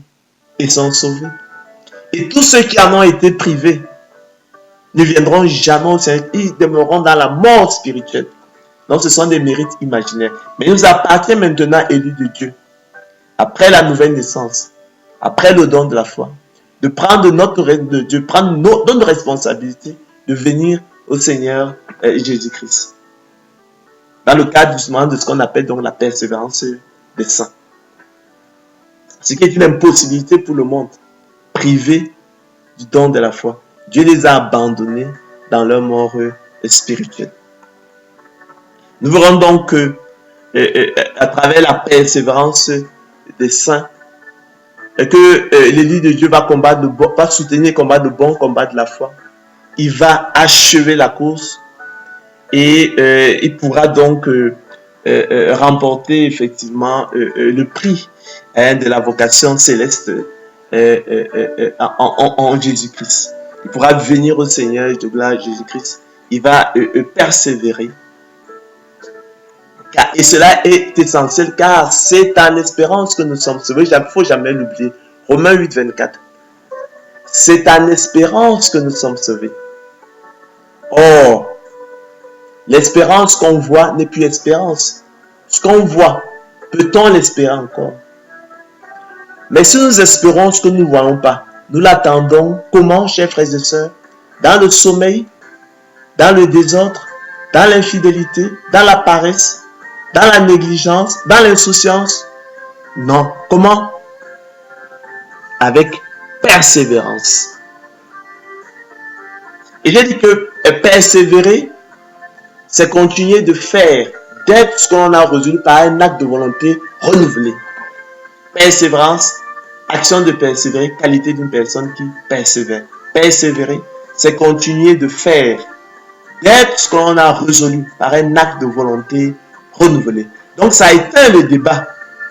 et sont sauvés. Et tous ceux qui en ont été privés ne viendront jamais au Seigneur. Ils demeureront dans la mort spirituelle. Donc ce sont des mérites imaginaires. Mais il nous appartient maintenant, élus de Dieu, après la nouvelle naissance, après le don de la foi, de prendre notre responsabilité, de venir au Seigneur Jésus-Christ. Dans le cadre justement de ce qu'on appelle donc la persévérance des saints. Ce qui est une impossibilité pour le monde, privé du don de la foi. Dieu les a abandonnés dans leur mort spirituelle. Nous verrons donc que à travers la persévérance des saints, que l'Église de Dieu va soutenir le bon combat de la foi. Il va achever la course et il pourra donc remporter effectivement le prix de la vocation céleste en Jésus-Christ. Il pourra venir au Seigneur de gloire Jésus-Christ. Il va persévérer. Et cela est essentiel car c'est en espérance que nous sommes sauvés. Il ne faut jamais l'oublier. Romains 8, 24. C'est en espérance que nous sommes sauvés. Or, l'espérance qu'on voit n'est plus espérance. Ce qu'on voit, peut-on l'espérer encore? Mais si nous espérons ce que nous ne voyons pas, nous l'attendons comment, chers frères et sœurs? Dans le sommeil, dans le désordre, dans l'infidélité, dans la paresse, dans la négligence, dans l'insouciance? Non. Comment? Avec persévérance. Et j'ai dit que persévérer, c'est continuer de faire, d'être ce qu'on a résolu par un acte de volonté renouvelé. Persévérance, action de persévérer, qualité d'une personne qui persévère. Persévérer, c'est continuer de faire, d'être ce qu'on a résolu par un acte de volonté renouvelé. Donc ça a éteint le débat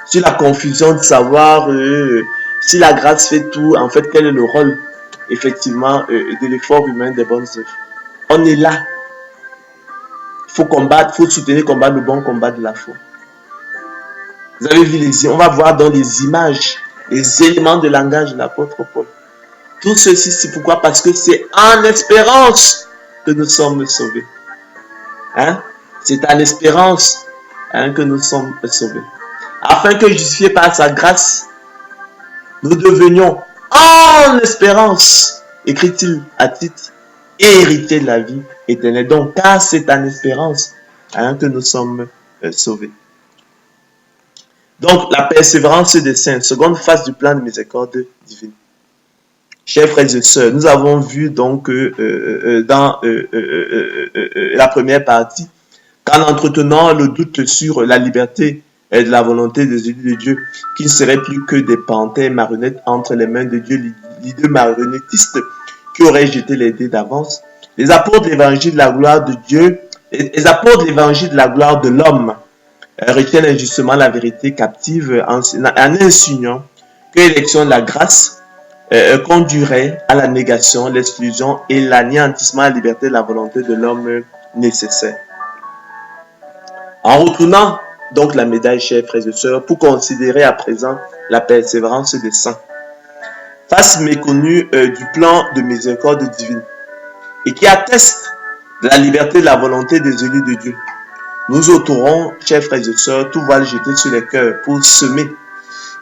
sur la confusion de savoir si la grâce fait tout, en fait quel est le rôle effectivement de l'effort humain des bonnes œuvres. On est là. Il faut combattre, il faut soutenir, combattre le bon combat de la foi. Vous avez vu on va voir dans les images, les éléments de langage de l'apôtre Paul. Tout ceci, c'est pourquoi? Parce que c'est en espérance que nous sommes sauvés. C'est en espérance que nous sommes sauvés. Afin que justifiés par sa grâce, nous devenions en espérance, écrit-il à titre, héritiers de la vie éternelle. Donc, car c'est en espérance que nous sommes sauvés. Donc, la persévérance des saints, seconde phase du plan de miséricorde divine. Chers frères et sœurs, nous avons vu donc dans la première partie qu'en entretenant le doute sur la liberté et de la volonté des élus de Dieu, qui ne seraient plus que des panthères marionnettes entre les mains de Dieu, l'idée marionnettiste qui aurait jeté les dés d'avance, les apôtres de l'évangile de la gloire de Dieu, les apôtres de l'évangile de la gloire de l'homme retiennent injustement la vérité captive en insinuant que l'élection de la grâce conduirait à la négation, l'exclusion et l'anéantissement de la liberté et de la volonté de l'homme nécessaire. En retournant donc la médaille, chers frères et sœurs, pour considérer à présent la persévérance des saints, face méconnue du plan de miséricorde divine, et qui atteste de la liberté de la volonté des élus de Dieu. Nous ôterons, chers frères et sœurs, tout voile jeté sur les cœurs pour semer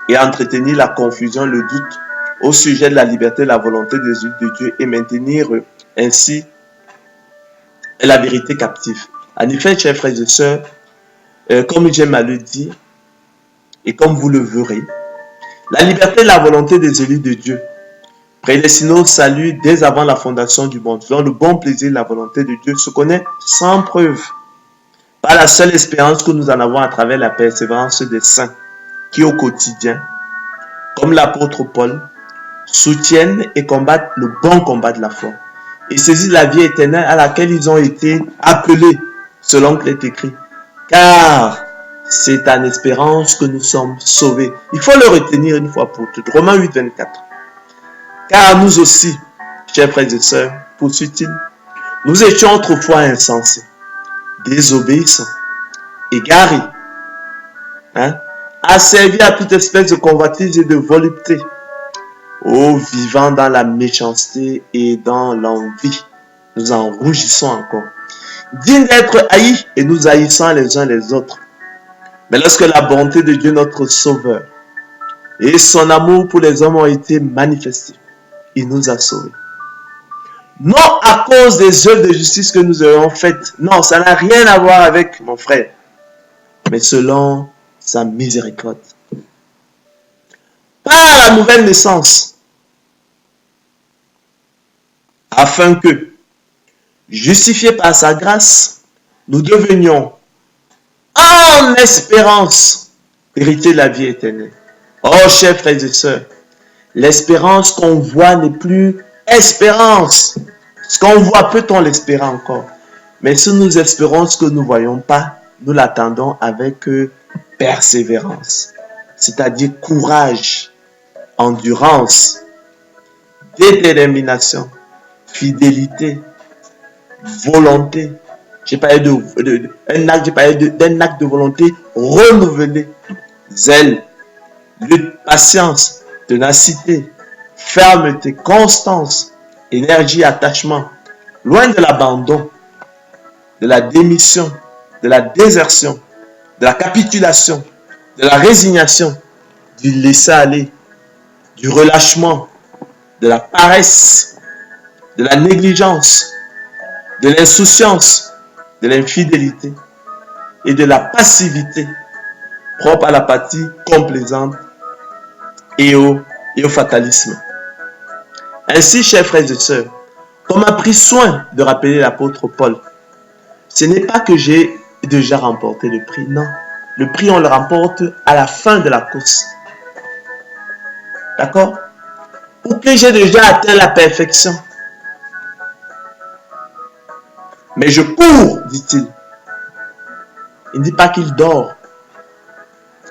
et entretenir la confusion, le doute au sujet de la liberté de la volonté des élus de Dieu et maintenir ainsi la vérité captive. En effet, chers frères et sœurs, comme j'aime à le dire, et comme vous le verrez, la liberté de la volonté des élus de Dieu, prédestinés au salut dès avant la fondation du monde, selon le bon plaisir de la volonté de Dieu, se connaît sans preuve, par la seule espérance que nous en avons à travers la persévérance des saints, qui au quotidien, comme l'apôtre Paul, soutiennent et combattent le bon combat de la foi, et saisissent la vie éternelle à laquelle ils ont été appelés, selon qu'il est écrit. Car c'est en espérance que nous sommes sauvés. Il faut le retenir une fois pour toutes. Romains 8, 24. Car nous aussi, chers frères et sœurs, poursuit-il, nous étions autrefois insensés, désobéissants, égarés, asservis à toute espèce de convoitise et de volupté, vivant dans la méchanceté et dans l'envie. Nous en rougissons encore, dignes d'être haïs et nous haïssant les uns les autres. Mais lorsque la bonté de Dieu notre Sauveur et son amour pour les hommes ont été manifestés, il nous a sauvés. Non à cause des œuvres de justice que nous avons faites. Non, ça n'a rien à voir avec mon frère. Mais selon sa miséricorde. Par la nouvelle naissance. Afin que, justifiés par sa grâce, nous devenions en espérance hériter de la vie éternelle. Oh, chers frères et sœurs, l'espérance qu'on voit n'est plus espérance. Ce qu'on voit, peut-on l'espérer encore? Mais si nous espérons ce que nous ne voyons pas, nous l'attendons avec persévérance. C'est-à-dire courage, endurance, détermination, fidélité, volonté. J'ai parlé d'un acte de volonté renouvelé, zèle, lutte, patience, ténacité, fermeté, constance, énergie, attachement, loin de l'abandon, de la démission, de la désertion, de la capitulation, de la résignation, du laisser-aller, du relâchement, de la paresse, de la négligence, de l'insouciance, de l'infidélité et de la passivité propre à l'apathie complaisante et au fatalisme. Ainsi, chers frères et sœurs, comme a pris soin de rappeler l'apôtre Paul, ce n'est pas que j'ai déjà remporté le prix, non. Le prix, on le remporte à la fin de la course. D'accord? Ou que j'ai déjà atteint la perfection. Mais je cours, dit-il. Il ne dit pas qu'il dort.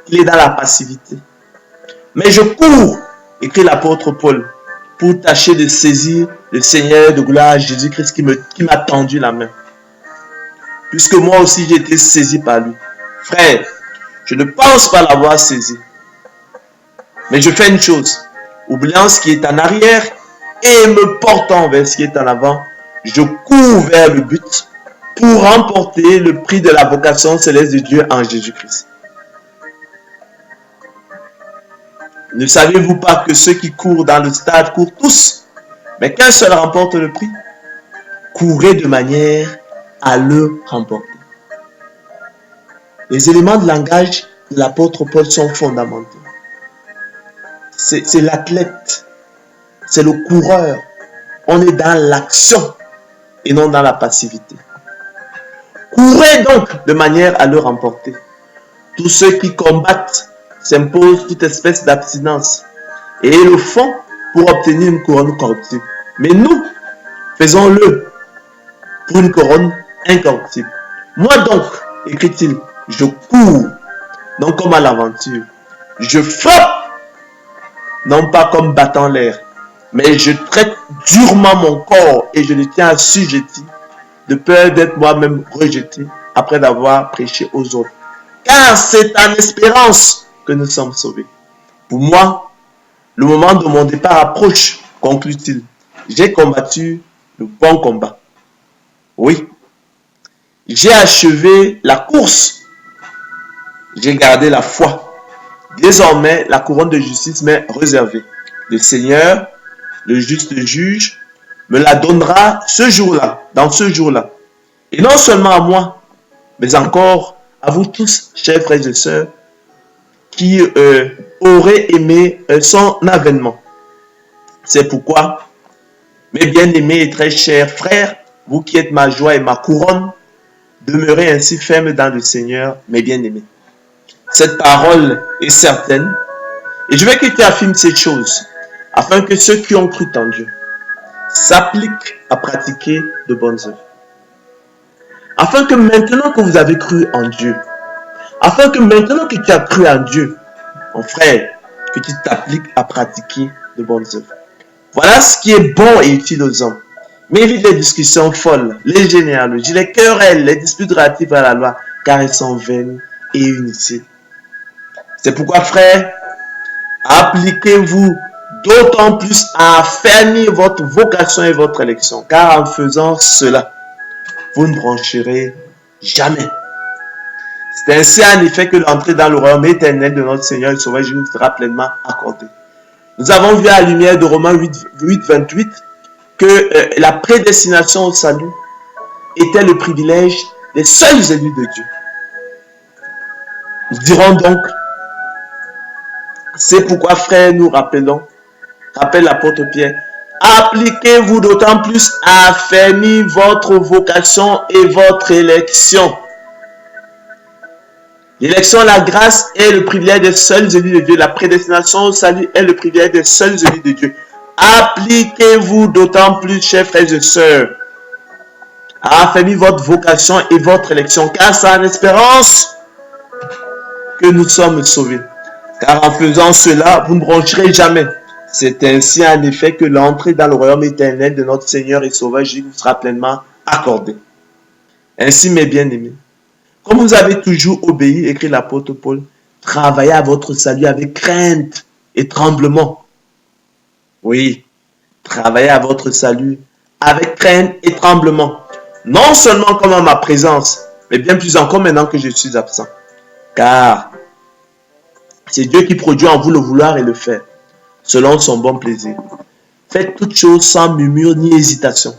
Il est dans la passivité. Mais je cours, écrit l'apôtre Paul, pour tâcher de saisir le Seigneur de gloire Jésus-Christ qui m'a tendu la main. Puisque moi aussi j'ai été saisi par lui. Frère, je ne pense pas l'avoir saisi. Mais je fais une chose. Oubliant ce qui est en arrière et me portant vers ce qui est en avant, je cours vers le but pour remporter le prix de la vocation céleste de Dieu en Jésus-Christ. Ne savez-vous pas que ceux qui courent dans le stade courent tous, mais qu'un seul remporte le prix? Courez de manière à le remporter. Les éléments de langage de l'apôtre Paul sont fondamentaux. C'est l'athlète, c'est le coureur. On est dans l'action et non dans la passivité. Courez donc de manière à le remporter. Tous ceux qui combattent s'imposent toute espèce d'abstinence et le font pour obtenir une couronne corruptible. Mais nous, faisons-le pour une couronne incorruptible. Moi donc, écrit-il, je cours, non comme à l'aventure. Je frappe, non pas comme battant l'air, mais je traite durement mon corps et je le tiens assujetti, de peur d'être moi-même rejeté après d'avoir prêché aux autres. Car c'est en espérance que nous sommes sauvés. Pour moi, le moment de mon départ approche, conclut-il. J'ai combattu le bon combat. Oui, j'ai achevé la course, j'ai gardé la foi. Désormais, la couronne de justice m'est réservée. Le Seigneur, le juste juge, me la donnera ce jour-là, dans ce jour-là. Et non seulement à moi, mais encore à vous tous, chers frères et sœurs, qui auraient aimé son avènement. C'est pourquoi, mes bien-aimés et très chers frères, vous qui êtes ma joie et ma couronne, demeurez ainsi fermes dans le Seigneur, mes bien-aimés. Cette parole est certaine, et je veux que tu affirmes cette chose, afin que ceux qui ont cru en Dieu s'appliquent à pratiquer de bonnes œuvres. Afin que maintenant que vous avez cru en Dieu, afin que maintenant que tu as cru en Dieu, mon frère, que tu t'appliques à pratiquer de bonnes œuvres. Voilà ce qui est bon et utile aux hommes. Mais évite les discussions folles, les généalogies, les querelles, les disputes relatives à la loi, car elles sont vaines et inutiles. C'est pourquoi, frères, appliquez-vous d'autant plus à affermir votre vocation et votre élection, car en faisant cela, vous ne broncherez jamais. C'est ainsi en effet que l'entrée dans le royaume éternel de notre Seigneur et Sauveur Jésus sera pleinement accordée. Nous avons vu à la lumière de Romains 8:28 que la prédestination au salut était le privilège des seuls élus de Dieu. Nous dirons donc, c'est pourquoi, frères, nous rappelle l'apôtre Pierre, appliquez-vous d'autant plus à affermir votre vocation et votre élection. L'élection à la grâce est le privilège des seuls élus de Dieu. La prédestination au salut est le privilège des seuls élus de Dieu. Appliquez-vous d'autant plus, chers frères et sœurs, à affermir votre vocation et votre élection, car c'est en espérance que nous sommes sauvés. Car en faisant cela, vous ne broncherez jamais. C'est ainsi en effet que l'entrée dans le royaume éternel de notre Seigneur et Sauveur Jésus vous sera pleinement accordée. Ainsi, mes bien-aimés, comme vous avez toujours obéi, écrit l'apôtre Paul, travaillez à votre salut avec crainte et tremblement. Oui, travaillez à votre salut avec crainte et tremblement. Non seulement comme en ma présence, mais bien plus encore maintenant que je suis absent. Car c'est Dieu qui produit en vous le vouloir et le faire, selon son bon plaisir. Faites toutes choses sans murmure ni hésitation,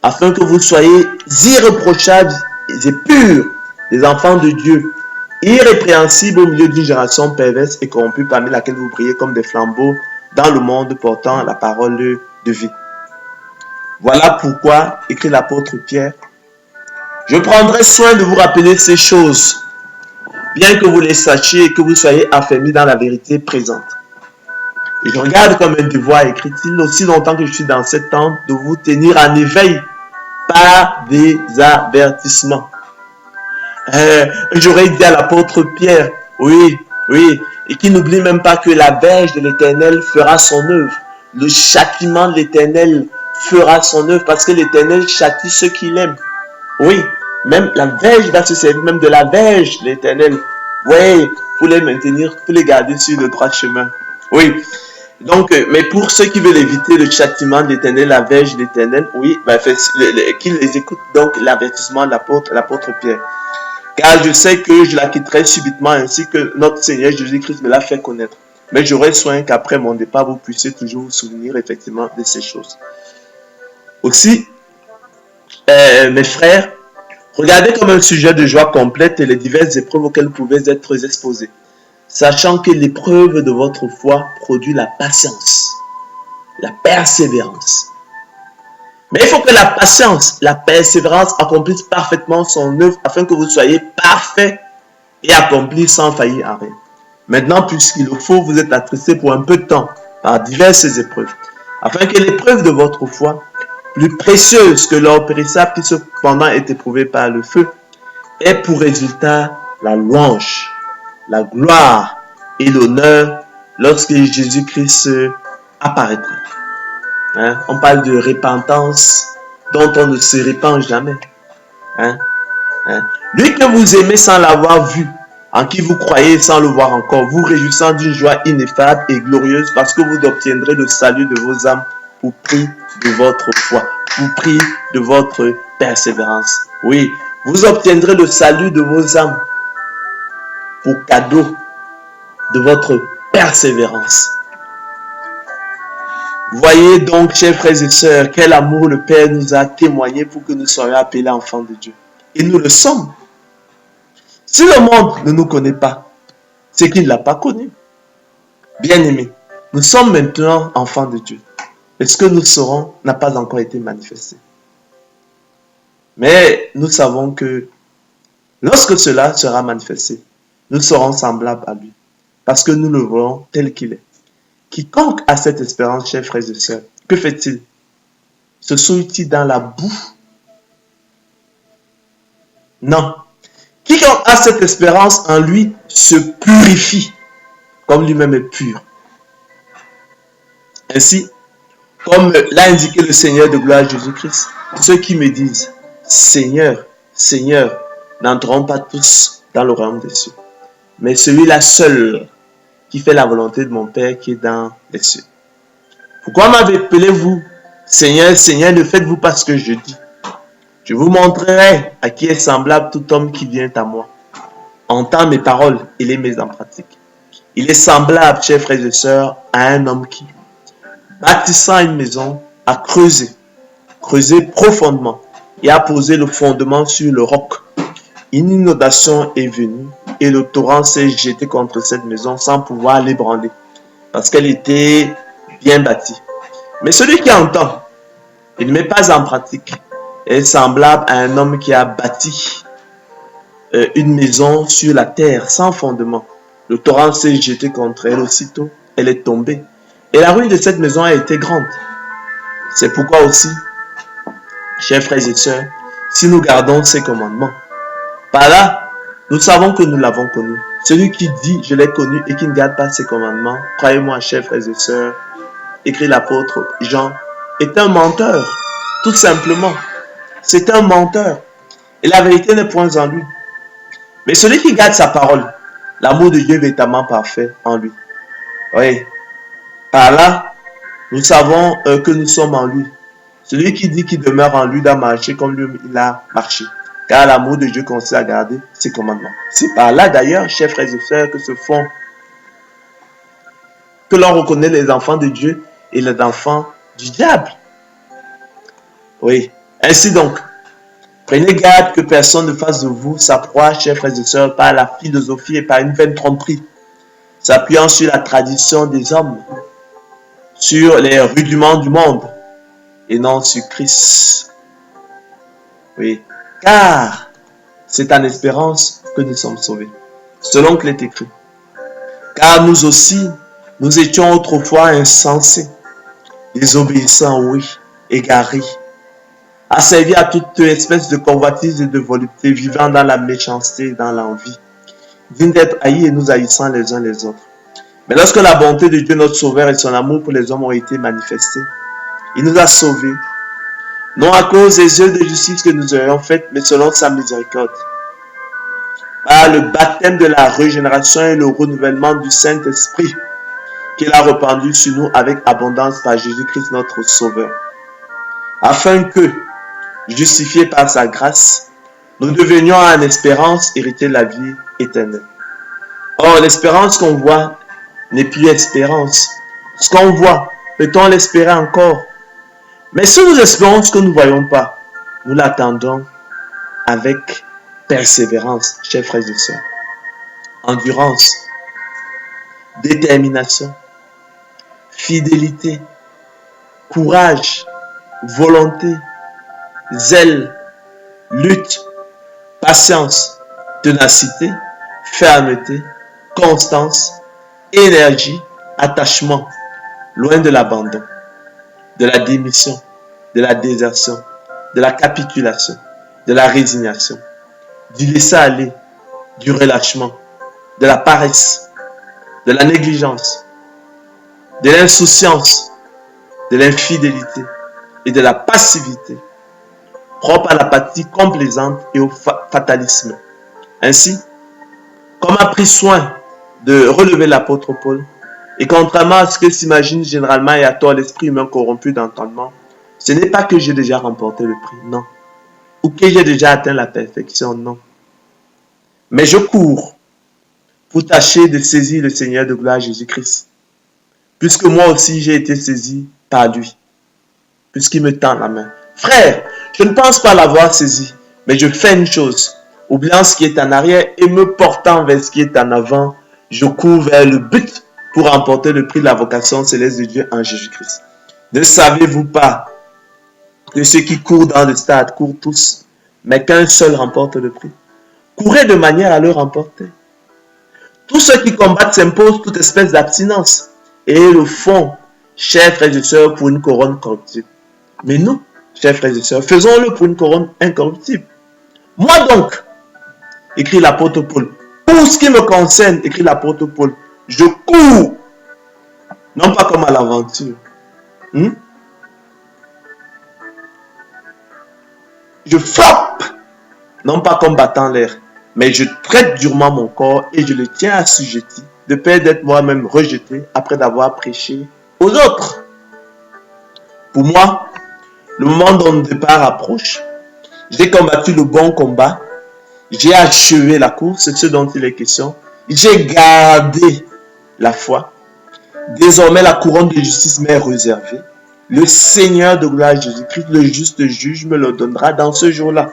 afin que vous soyez irréprochables et purs, des enfants de Dieu, irrépréhensibles au milieu d'une génération perverse et corrompue, parmi laquelle vous brillez comme des flambeaux dans le monde portant la parole de vie. Voilà pourquoi, écrit l'apôtre Pierre, je prendrai soin de vous rappeler ces choses, bien que vous les sachiez et que vous soyez affermis dans la vérité présente. Et je regarde comme un devoir, écrit-il, aussi longtemps que je suis dans cette tente, de vous tenir en éveil par des avertissements. J'aurais dit à l'apôtre Pierre, oui, et qui n'oublie même pas que la verge de l'Éternel fera son œuvre. Le châtiment de l'Éternel fera son œuvre, parce que l'Éternel châtie ceux qu'il aime. Oui, même la verge va se servir même de la verge de l'Éternel. Oui, pour les maintenir, pour les garder sur le droit chemin. Oui. Donc, mais pour ceux qui veulent éviter le châtiment de l'Éternel, la verge de l'Éternel, oui, qu'ils les écoutent donc l'avertissement de l'apôtre Pierre. Car je sais que je la quitterai subitement, ainsi que notre Seigneur Jésus-Christ me l'a fait connaître. Mais j'aurai soin qu'après mon départ, vous puissiez toujours vous souvenir effectivement de ces choses. Aussi, mes frères, regardez comme un sujet de joie complète les diverses épreuves auxquelles vous pouvez être exposés, sachant que l'épreuve de votre foi produit la patience, la persévérance. Mais il faut que la patience, la persévérance accomplissent parfaitement son œuvre afin que vous soyez parfaits et accomplis sans faillir en rien. Maintenant, puisqu'il le faut, vous êtes attristés pour un peu de temps par diverses épreuves, afin que l'épreuve de votre foi, plus précieuse que l'or périssable qui cependant est éprouvée par le feu, ait pour résultat la louange, la gloire et l'honneur lorsque Jésus-Christ apparaîtra. On parle de repentance dont on ne se repent jamais. Lui que vous aimez sans l'avoir vu, en qui vous croyez sans le voir encore, vous réjouissant d'une joie ineffable et glorieuse parce que vous obtiendrez le salut de vos âmes pour prix de votre foi, pour prix de votre persévérance. Oui, Vous obtiendrez le salut de vos âmes pour cadeau de votre persévérance. Voyez donc, chers frères et sœurs, quel amour le Père nous a témoigné pour que nous soyons appelés enfants de Dieu. Et nous le sommes. Si le monde ne nous connaît pas, c'est qu'il ne l'a pas connu. Bien-aimés, nous sommes maintenant enfants de Dieu. Et ce que nous serons n'a pas encore été manifesté. Mais nous savons que lorsque cela sera manifesté, nous serons semblables à lui. Parce que nous le voyons tel qu'il est. Quiconque a cette espérance, chers frères et sœurs, que fait-il? Se souille-t-il dans la boue? Non. Quiconque a cette espérance en lui se purifie, comme lui-même est pur. Ainsi, comme l'a indiqué le Seigneur de gloire Jésus-Christ, ceux qui me disent « Seigneur, Seigneur » n'entreront pas tous dans le royaume des cieux, mais celui-là seul qui fait la volonté de mon Père qui est dans les cieux. Pourquoi m'appelez-vous Seigneur, Seigneur, ne faites-vous pas ce que je dis? Je vous montrerai à qui est semblable tout homme qui vient à moi. Entend mes paroles et les met en pratique. Il est semblable, chers frères et sœurs, à un homme qui, bâtissant une maison, a creusé profondément et a posé le fondement sur le roc. Une inondation est venue et le torrent s'est jeté contre cette maison sans pouvoir l'ébranler parce qu'elle était bien bâtie. Mais celui qui entend et ne met pas en pratique est semblable à un homme qui a bâti une maison sur la terre sans fondement. Le torrent s'est jeté contre elle aussitôt, elle est tombée. Et la ruine de cette maison a été grande. C'est pourquoi aussi, chers frères et sœurs, si nous gardons ces commandements, par là, nous savons que nous l'avons connu. Celui qui dit « je l'ai connu » et qui ne garde pas ses commandements, croyez-moi, chers frères et sœurs, écrit l'apôtre Jean, est un menteur, tout simplement. C'est un menteur. Et la vérité n'est point en lui. Mais celui qui garde sa parole, l'amour de Dieu est véritablement parfait en lui. Oui. Par là, nous savons que nous sommes en lui. Celui qui dit qu'il demeure en lui doit marcher comme lui il a marché. Car l'amour de Dieu consiste à garder ses commandements. C'est par là d'ailleurs, chers frères et sœurs, que l'on reconnaît les enfants de Dieu et les enfants du diable. Oui. Ainsi donc, prenez garde que personne ne fasse de vous sa proie, chers frères et sœurs, par la philosophie et par une vaine tromperie, s'appuyant sur la tradition des hommes, sur les rudiments du monde, et non sur Christ. Oui. Car c'est en espérance que nous sommes sauvés, selon qu'il est écrit. Car nous aussi, nous étions autrefois insensés, désobéissants, oui, égarés, asservis à toute espèce de convoitise et de volupté, vivant dans la méchanceté et dans l'envie, dignes d'être haïs et nous haïssant les uns les autres. Mais lorsque la bonté de Dieu notre Sauveur et son amour pour les hommes ont été manifestés, il nous a sauvés, non à cause des œuvres de justice que nous aurions faites, mais selon sa miséricorde, par le baptême de la régénération et le renouvellement du Saint-Esprit, qu'il a répandu sur nous avec abondance par Jésus-Christ notre Sauveur, afin que, justifiés par sa grâce, nous devenions en espérance hériter la vie éternelle. Or, l'espérance qu'on voit n'est plus espérance. Ce qu'on voit, peut-on l'espérer encore? Mais si nous espérons ce que nous ne voyons pas, nous l'attendons avec persévérance, chers frères et sœurs. Endurance, détermination, fidélité, courage, volonté, zèle, lutte, patience, ténacité, fermeté, constance, énergie, attachement, loin de l'abandon, de la démission, de la désertion, de la capitulation, de la résignation, du laisser-aller, du relâchement, de la paresse, de la négligence, de l'insouciance, de l'infidélité et de la passivité, propre à l'apathie complaisante et au fatalisme. Ainsi, comme a pris soin de relever l'apôtre Paul, et contrairement à ce que s'imagine généralement et à tort l'esprit humain corrompu d'entendement, ce n'est pas que j'ai déjà remporté le prix, non. ou que j'ai déjà atteint la perfection, non. Mais je cours pour tâcher de saisir le Seigneur de gloire Jésus-Christ. Puisque moi aussi j'ai été saisi par lui. Puisqu'il me tend la main. Frère, je ne pense pas l'avoir saisi, mais je fais une chose. Oubliant ce qui est en arrière et me portant vers ce qui est en avant, je cours vers le but pour remporter le prix de la vocation céleste de Dieu en Jésus-Christ. Ne savez-vous pas que ceux qui courent dans le stade courent tous, mais qu'un seul remporte le prix? Courez de manière à le remporter. Tous ceux qui combattent s'imposent toute espèce d'abstinence et le font, chers frères et sœurs, pour une couronne corruptible. Mais nous, chers frères et sœurs, faisons-le pour une couronne incorruptible. Moi donc, écrit l'apôtre Paul, pour ce qui me concerne, écrit l'apôtre Paul, je cours, non pas comme à l'aventure. Je frappe, non pas comme battant l'air, mais je traite durement mon corps et je le tiens assujetti, de peur d'être moi-même rejeté après d'avoir prêché aux autres. Pour moi, le moment de mon départ approche. J'ai combattu le bon combat. J'ai achevé la course, c'est ce dont il est question. J'ai gardé la foi. Désormais, la couronne de justice m'est réservée. Le Seigneur de gloire Jésus-Christ, le juste juge, me le donnera dans ce jour-là.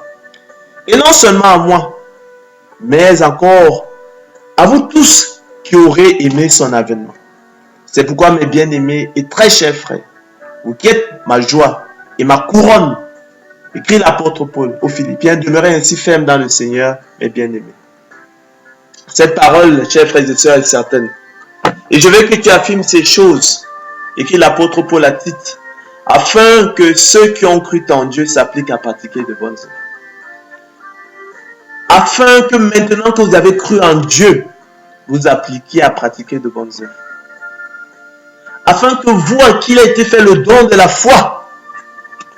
Et non seulement à moi, mais encore à vous tous qui aurez aimé son avènement. C'est pourquoi, mes bien-aimés et très chers frères, vous qui êtes ma joie et ma couronne, écrit l'apôtre Paul aux Philippiens, demeurez ainsi fermes dans le Seigneur, mes bien-aimés. Cette parole, chers frères et sœurs, est certaine. Et je veux que tu affirmes ces choses, écrit l'apôtre Paul à Tite, afin que ceux qui ont cru en Dieu s'appliquent à pratiquer de bonnes œuvres. Afin que maintenant que vous avez cru en Dieu, vous appliquiez à pratiquer de bonnes œuvres. Afin que vous, à qui il a été fait le don de la foi,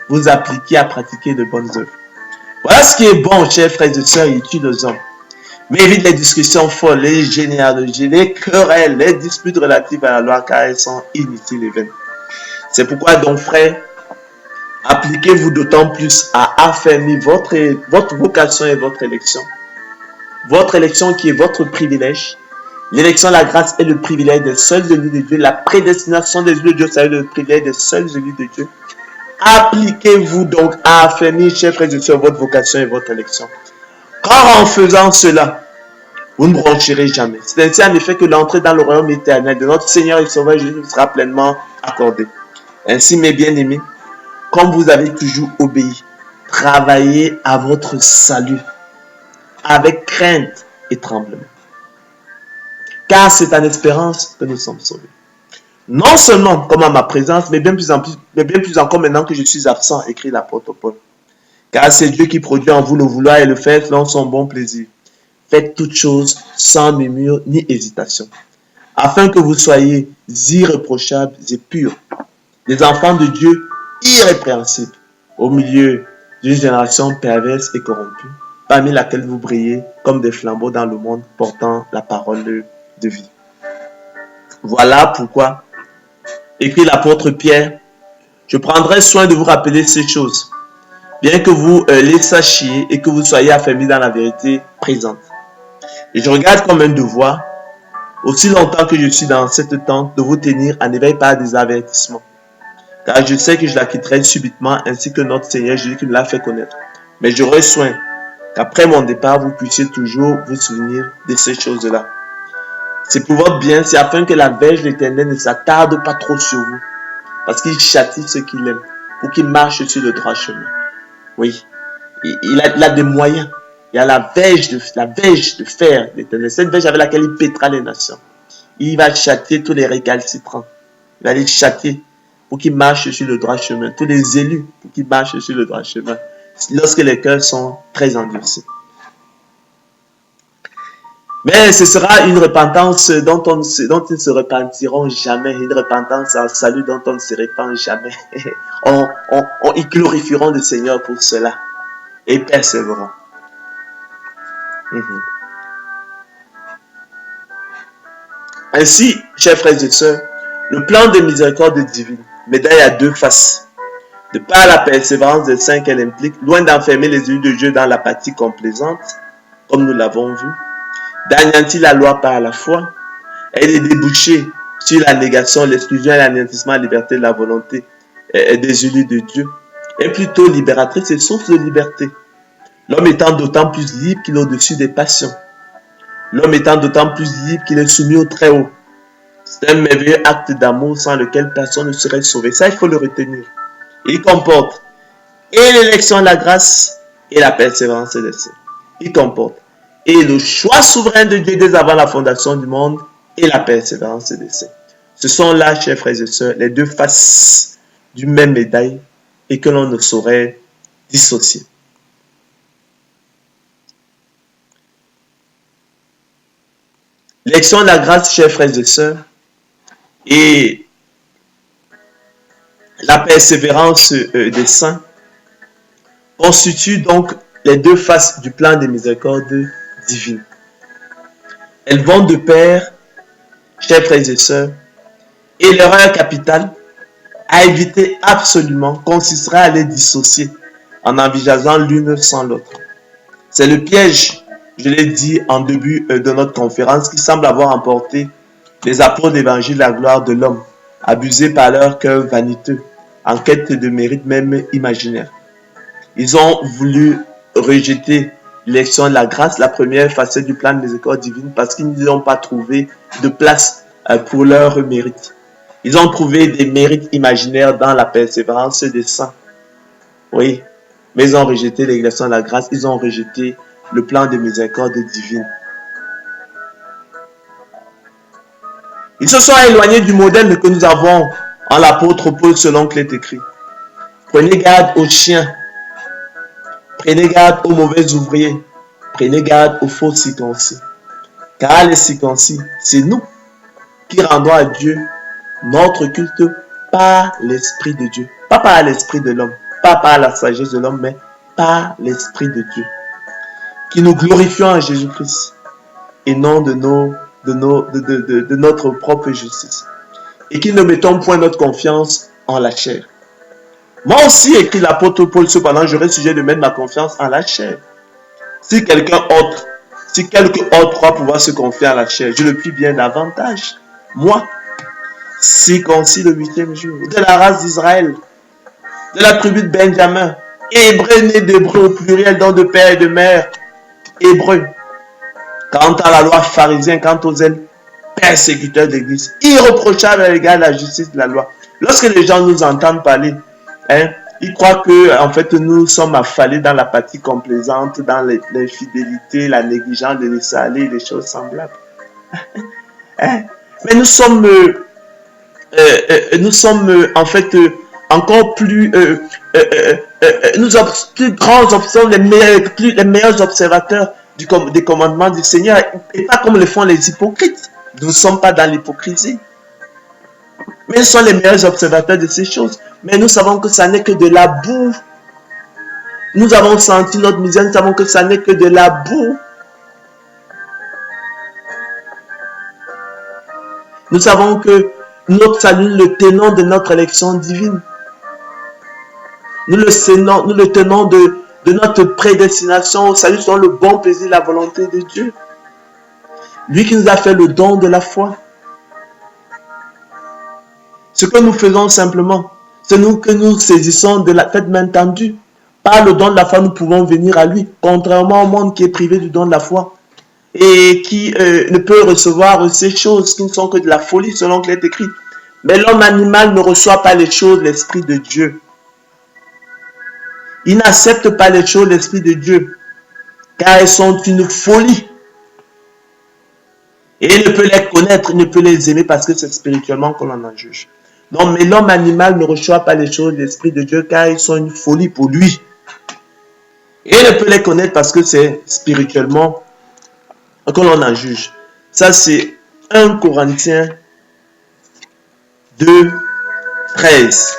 vous appliquiez à pratiquer de bonnes œuvres. Voilà ce qui est bon, chers frères et sœurs, utilisons. Mais évite les discussions folles, les généalogies, les querelles, les disputes relatives à la loi, car elles sont inutiles et vaines. C'est pourquoi donc, frères, appliquez-vous d'autant plus à affermir votre vocation et votre élection. Votre élection qui est votre privilège. L'élection, la grâce est le privilège des seuls élus de Dieu. La prédestination des élus de Dieu, c'est le privilège des seuls élus de Dieu. Appliquez-vous donc à affermir, chers frères et sœurs, votre vocation et votre élection. Car en faisant cela, vous ne broncherez jamais. C'est ainsi en effet que l'entrée dans le royaume éternel de notre Seigneur et Sauveur Jésus sera pleinement accordée. Ainsi, mes bien-aimés, comme vous avez toujours obéi, travaillez à votre salut avec crainte et tremblement. Car c'est en espérance que nous sommes sauvés. Non seulement comme à ma présence, mais bien plus encore maintenant que je suis absent, écrit l'apôtre Paul. Car c'est Dieu qui produit en vous le vouloir et le faire selon son bon plaisir. Faites toutes choses sans murmure ni hésitation, afin que vous soyez irréprochables et purs, des enfants de Dieu irrépréhensibles, au milieu d'une génération perverse et corrompue, parmi laquelle vous brillez comme des flambeaux dans le monde portant la parole de vie. Voilà pourquoi, écrit l'apôtre Pierre, je prendrai soin de vous rappeler ces choses, bien que vous les sachiez et que vous soyez affermis dans la vérité présente. Et je regarde comme un devoir, aussi longtemps que je suis dans cette tente, de vous tenir en éveil par des avertissements. Car je sais que je la quitterai subitement, ainsi que notre Seigneur Jésus qui me l'a fait connaître. Mais j'aurai soin qu'après mon départ, vous puissiez toujours vous souvenir de ces choses-là. C'est pour votre bien, c'est afin que la verge de l'Éternel ne s'attarde pas trop sur vous, parce qu'il châtie ceux qu'il aime, pour qu'ils marchent sur le droit chemin. Oui, il a des moyens. Il y a la verge de fer d'Éternel, cette verge avec laquelle il pètera les nations. Il va châtier tous les récalcitrants. Il va les châtier pour qu'ils marchent sur le droit chemin. Tous les élus pour qu'ils marchent sur le droit chemin. Lorsque les cœurs sont très endurcis. Mais ce sera une repentance dont ils ne se repentiront jamais. Une repentance en salut dont on ne se repent jamais. Ils glorifieront le Seigneur pour cela. Et persévéreront. Ainsi, chers frères et sœurs, le plan de miséricorde divine, médaille à deux faces. De par la persévérance des saints qu'elle implique, loin d'enfermer les élus de Dieu dans l'apathie complaisante, comme nous l'avons vu, d'anéantir la loi par la foi, et de déboucher sur la négation, l'exclusion et l'anéantissement de la liberté de la volonté des élus de Dieu, est plutôt libératrice et source de liberté. L'homme étant d'autant plus libre qu'il est au-dessus des passions. L'homme étant d'autant plus libre qu'il est soumis au Très-Haut. C'est un merveilleux acte d'amour sans lequel personne ne serait sauvé. Ça, il faut le retenir. Il comporte et l'élection de la grâce et la persévérance des saints. Il comporte et le choix souverain de Dieu dès avant la fondation du monde et la persévérance des saints. Ce sont là, chers frères et sœurs, les deux faces d'une même médaille et que l'on ne saurait dissocier. L'élection de la grâce, chers frères et sœurs, et la persévérance des saints constituent donc les deux faces du plan de miséricorde divine. Elles vont de pair, chers frères et sœurs, et l'erreur capitale à éviter absolument consistera à les dissocier en envisageant l'une sans l'autre. C'est le piège, je l'ai dit en début de notre conférence, qui semble avoir emporté les apôtres d'évangile de la gloire de l'homme, abusés par leur cœur vaniteux, en quête de mérite même imaginaire. Ils ont voulu rejeter l'élection de la grâce, la première facette du plan de miséricorde divine, parce qu'ils n'ont pas trouvé de place pour leur mérite. Ils ont trouvé des mérites imaginaires dans la persévérance des saints. Oui, mais ils ont rejeté l'élection de la grâce, ils ont rejeté le plan de miséricorde divine. Ils se sont éloignés du modèle que nous avons en l'apôtre Paul selon qu'il est écrit. Prenez garde aux chiens, prenez garde aux mauvais ouvriers, prenez garde aux faux circoncis. Car les circoncis, c'est nous qui rendons à Dieu notre culte par l'Esprit de Dieu. Pas par l'Esprit de l'homme, pas par la sagesse de l'homme, mais par l'Esprit de Dieu. Qui nous glorifions en Jésus-Christ et non de notre propre justice. Et qui ne mettons point notre confiance en la chair. Moi aussi, écrit l'apôtre Paul, cependant, j'aurais sujet de mettre ma confiance en la chair. Si quelque autre croit pouvoir se confier en la chair, je le puis bien davantage. Moi, circoncis le 8e jour, de la race d'Israël, de la tribu de Benjamin, hébreu né d'hébreu au pluriel, donc de père et de mère, hébreu. Quant à la loi pharisien, quant aux ailes persécuteurs d'église, irréprochable à l'égard de la justice de la loi. Lorsque les gens nous entendent parler, ils croient que en fait nous sommes affalés dans l'apathie complaisante, dans l'infidélité, la négligence, de laisser aller, les choses semblables. Mais nous sommes en fait encore plus nous sommes plus grands, sommes les meilleurs observateurs des commandements du Seigneur, et pas comme le font les hypocrites. Nous ne sommes pas dans l'hypocrisie, mais nous sommes les meilleurs observateurs de ces choses. Mais nous savons que ça n'est que de la boue. Nous avons senti notre misère, nous savons que ça n'est que de la boue. Nous savons que notre salut, nous le tenons de notre élection divine. Nous le tenons de notre prédestination au salut selon le bon plaisir et la volonté de Dieu. Lui qui nous a fait le don de la foi. Ce que nous faisons simplement, c'est nous que nous saisissons de la fête main tendue. Par le don de la foi, nous pouvons venir à lui, contrairement au monde qui est privé du don de la foi et qui ne peut recevoir ces choses qui ne sont que de la folie selon qu'il est écrit. Mais l'homme animal ne reçoit pas les choses de l'Esprit de Dieu. Il n'accepte pas les choses de l'Esprit de Dieu, car elles sont une folie. Et il ne peut les connaître, il ne peut les aimer parce que c'est spirituellement qu'on en juge. Non, mais l'homme animal ne reçoit pas les choses de l'Esprit de Dieu, car ils sont une folie pour lui. Et il ne peut les connaître parce que c'est spirituellement qu'on en juge. Ça, c'est 1 Corinthiens 2, 13.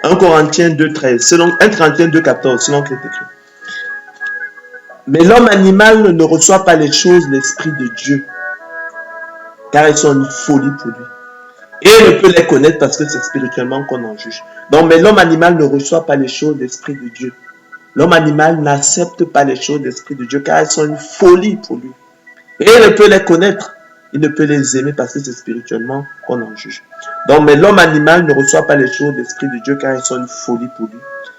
1 Corinthiens 2, 13. Selon 1 Corinthiens 2, 14, selon que c'est écrit. Mais l'homme animal ne reçoit pas les choses de l'Esprit de Dieu, car elles sont une folie pour lui. Et il ne peut les connaître parce que c'est spirituellement qu'on en juge. Donc, mais l'homme animal ne reçoit pas les choses de l'Esprit de Dieu. L'homme animal n'accepte pas les choses de l'Esprit de Dieu car elles sont une folie pour lui. Et il ne peut les connaître. Il ne peut les aimer parce que c'est spirituellement qu'on en juge. Donc, mais l'homme animal ne reçoit pas les choses de l'Esprit de Dieu car elles sont une folie pour lui.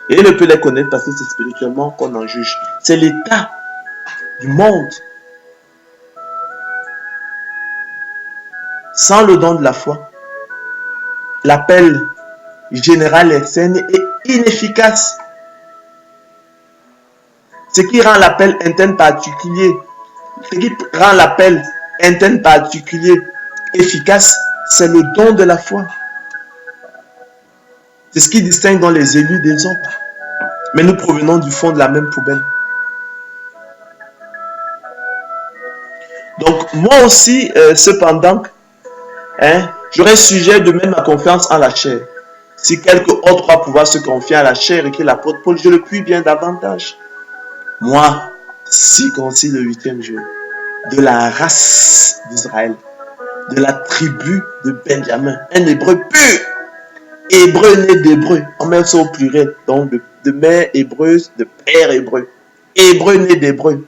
Et il ne peut les connaître parce que c'est spirituellement qu'on en juge. C'est l'état du monde. Sans le don de la foi, l'appel général est sain et inefficace. Ce qui rend l'appel interne particulier, ce qui rend l'appel interne particulier efficace, c'est le don de la foi. C'est ce qui distingue dans les élus des autres. Mais nous provenons du fond de la même poubelle. Donc, moi aussi, cependant, j'aurais sujet de mettre ma confiance en la chair. Si quelqu'un autre croit pouvoir se confier à la chair et que l'apôtre Paul, je le puis bien davantage. Moi, circoncis le 8e jour, de la race d'Israël, de la tribu de Benjamin, un hébreu pur, hébreu né d'hébreu, on met ça au pluriel, donc de mère hébreuse, de père hébreu, hébreu né d'hébreu.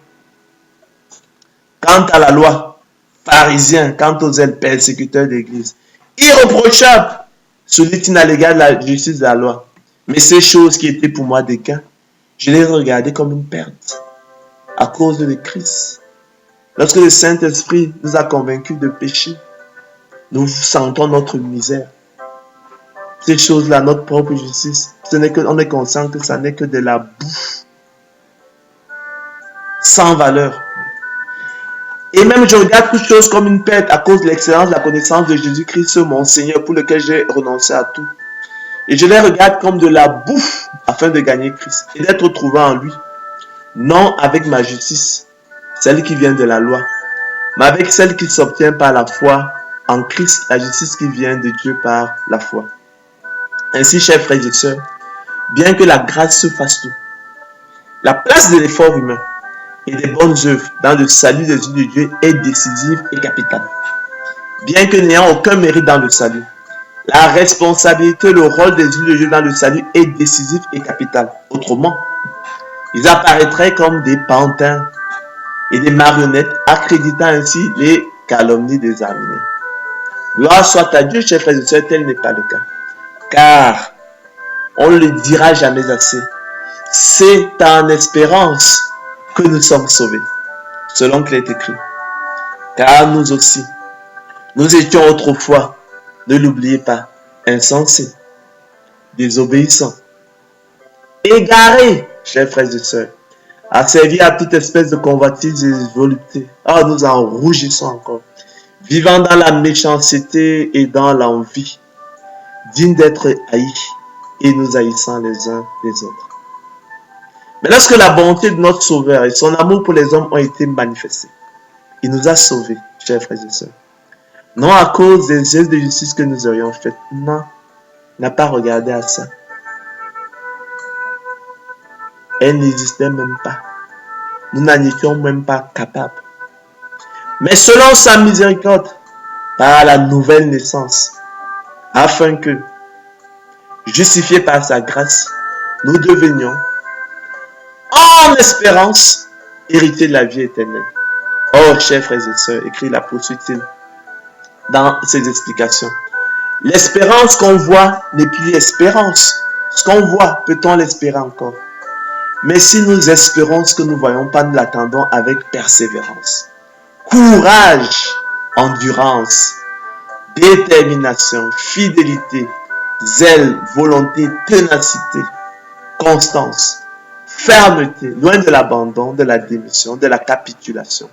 Quant à la loi, pharisien, quant aux ailes, persécuteurs d'église, irréprochable, celui qui n'a l'égard de la justice de la loi. Mais ces choses qui étaient pour moi des gains, je les regardais comme une perte à cause de Christ. Lorsque le Saint-Esprit nous a convaincus de péché, nous sentons notre misère. Ces choses-là, notre propre justice, on est conscient que ça n'est que de la bouffe sans valeur. Et même je regarde toutes choses comme une perte à cause de l'excellence de la connaissance de Jésus-Christ, mon Seigneur, pour lequel j'ai renoncé à tout. Et je les regarde comme de la bouffe afin de gagner Christ et d'être trouvé en lui. Non avec ma justice, celle qui vient de la loi, mais avec celle qui s'obtient par la foi en Christ, la justice qui vient de Dieu par la foi. Ainsi, chers frères et sœurs, bien que la grâce se fasse tout, la place de l'effort humain et des bonnes œuvres dans le salut des yeux de Dieu est décisive et capitale. Bien que n'ayant aucun mérite dans le salut, la responsabilité, le rôle des yeux de Dieu dans le salut est décisif et capital. Autrement, ils apparaîtraient comme des pantins et des marionnettes, accréditant ainsi les calomnies des Arméniens. Gloire soit à Dieu, chers frères et sœurs, tel n'est pas le cas. Car, on ne le dira jamais assez, c'est en espérance que nous sommes sauvés, selon qu'il est écrit. Car nous aussi, nous étions autrefois, ne l'oubliez pas, insensés, désobéissants, égarés, chers frères et sœurs, à servir à toute espèce de convoitise et de volupté. Ah, nous en rougissons encore. Vivant dans la méchanceté et dans l'envie, dignes d'être haïs et nous haïssant les uns les autres. Mais lorsque la bonté de notre Sauveur et son amour pour les hommes ont été manifestés, il nous a sauvés, chers frères et sœurs. Non à cause des œuvres de justice que nous aurions faites. Non, n'a pas regardé à ça. Elle n'existait même pas. Nous n'en étions même pas capables. Mais selon sa miséricorde, par la nouvelle naissance, afin que, justifiés par sa grâce, nous devenions, en espérance, héritiers de la vie éternelle. Oh, chers frères et sœurs, écrit la poursuite-t-il dans ses explications. L'espérance qu'on voit n'est plus espérance. Ce qu'on voit, peut-on l'espérer encore? Mais si nous espérons ce que nous ne voyons pas, nous l'attendons avec persévérance. Courage, endurance, détermination, fidélité, zèle, volonté, ténacité, constance, fermeté, loin de l'abandon, de la démission, de la capitulation,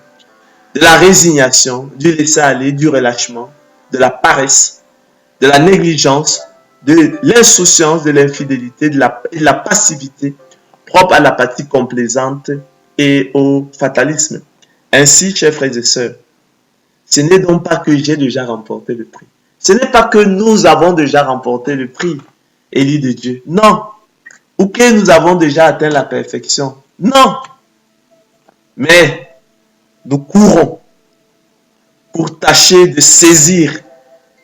de la résignation, du laisser-aller, du relâchement, de la paresse, de la négligence, de l'insouciance, de l'infidélité, de la passivité, propre à l'apathie complaisante et au fatalisme. Ainsi, chers frères et sœurs, ce n'est donc pas que j'ai déjà remporté le prix. Ce n'est pas que nous avons déjà remporté le prix, élu de Dieu. Non. Ou que nous avons déjà atteint la perfection. Non. Mais nous courons pour tâcher de saisir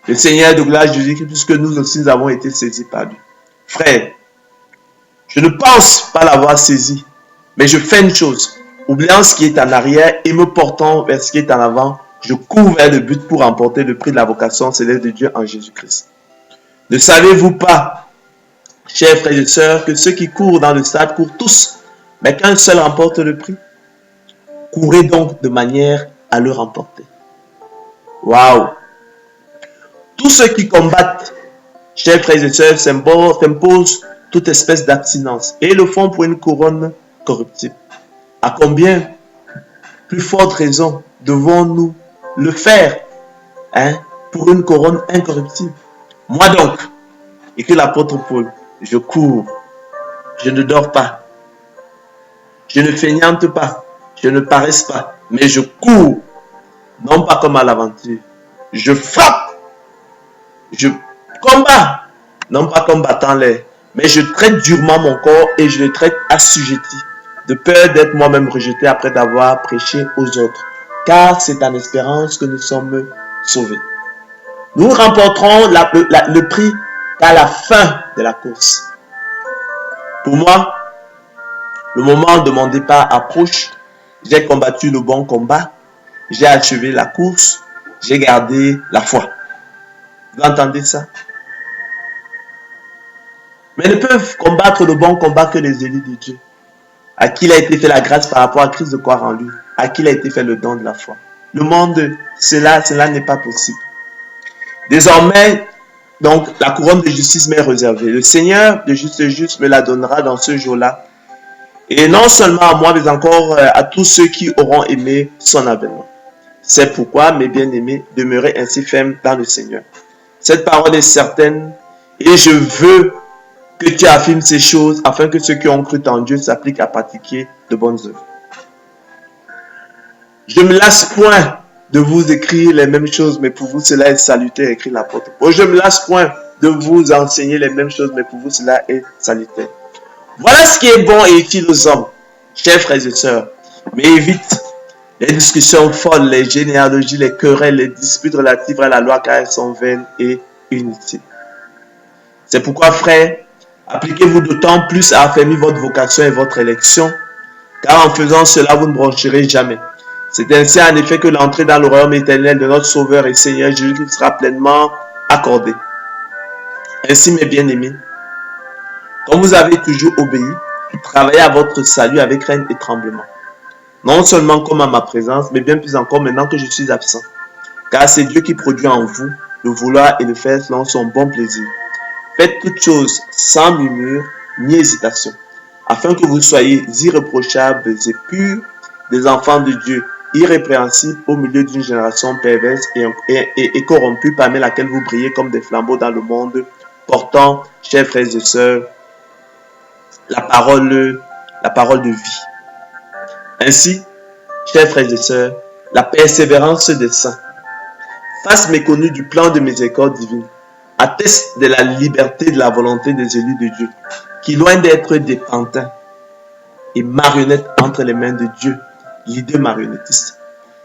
le Seigneur de gloire Jésus-Christ, puisque nous aussi nous avons été saisis par lui. Frère, je ne pense pas l'avoir saisi, mais je fais une chose. Oubliant ce qui est en arrière et me portant vers ce qui est en avant, je cours vers le but pour remporter le prix de la vocation céleste de Dieu en Jésus-Christ. Ne savez-vous pas, chers frères et sœurs, que ceux qui courent dans le stade courent tous, mais qu'un seul remporte le prix? Courez donc de manière à le remporter. Waouh! Tous ceux qui combattent, chers frères et sœurs, s'imposent toute espèce d'abstinence et le font pour une couronne corruptible. À combien plus forte raison devons-nous le faire pour une couronne incorruptible? Moi donc, écrit l'apôtre Paul, je cours, je ne dors pas, je ne feignante pas, je ne paresse pas, mais je cours, non pas comme à l'aventure. Je frappe, je combats, non pas comme battant l'air, mais je traite durement mon corps et je le traite assujetti, de peur d'être moi-même rejeté après d'avoir prêché aux autres. Car c'est en espérance que nous sommes sauvés. Nous remporterons le prix qu'à la fin de la course. Pour moi, le moment de mon départ approche. J'ai combattu le bon combat. J'ai achevé la course. J'ai gardé la foi. Vous entendez ça? Mais ne peuvent combattre le bon combat que les élus de Dieu, à qui il a été fait la grâce par rapport à Christ de croire en lui, à qui il a été fait le don de la foi. Le monde, cela n'est pas possible. Désormais, donc, la couronne de justice m'est réservée. Le Seigneur de juste me la donnera dans ce jour-là. Et non seulement à moi, mais encore à tous ceux qui auront aimé son avènement. C'est pourquoi, mes bien-aimés, demeurez ainsi fermes dans le Seigneur. Cette parole est certaine et je veux que tu affirmes ces choses afin que ceux qui ont cru en Dieu s'appliquent à pratiquer de bonnes œuvres. Je ne me lasse point de vous écrire les mêmes choses, mais pour vous cela est salutaire, écrit l'apôtre. Je ne me lasse point de vous enseigner les mêmes choses, mais pour vous cela est salutaire. Voilà ce qui est bon et utile aux hommes, chers frères et sœurs. Mais évite les discussions folles, les généalogies, les querelles, les disputes relatives à la loi, car elles sont vaines et inutiles. C'est pourquoi, frères, appliquez-vous d'autant plus à affermir votre vocation et votre élection, car en faisant cela, vous ne broncherez jamais. C'est ainsi en effet que l'entrée dans le royaume éternel de notre Sauveur et Seigneur Jésus sera pleinement accordée. Ainsi, mes bien-aimés, comme vous avez toujours obéi, travaillez à votre salut avec crainte et tremblement. Non seulement comme à ma présence, mais bien plus encore maintenant que je suis absent. Car c'est Dieu qui produit en vous le vouloir et le faire selon son bon plaisir. Faites toutes choses sans murmure ni hésitation, afin que vous soyez irréprochables et purs, des enfants de Dieu, irrépréhensibles au milieu d'une génération perverse et corrompue, parmi laquelle vous brillez comme des flambeaux dans le monde, portant, chers frères et sœurs, la parole de vie. Ainsi, chers frères et sœurs, la persévérance des saints, face méconnue du plan de miséricorde divine, atteste de la liberté de la volonté des élus de Dieu, qui loin d'être des pantins et marionnettes entre les mains de Dieu, l'idée marionnettiste,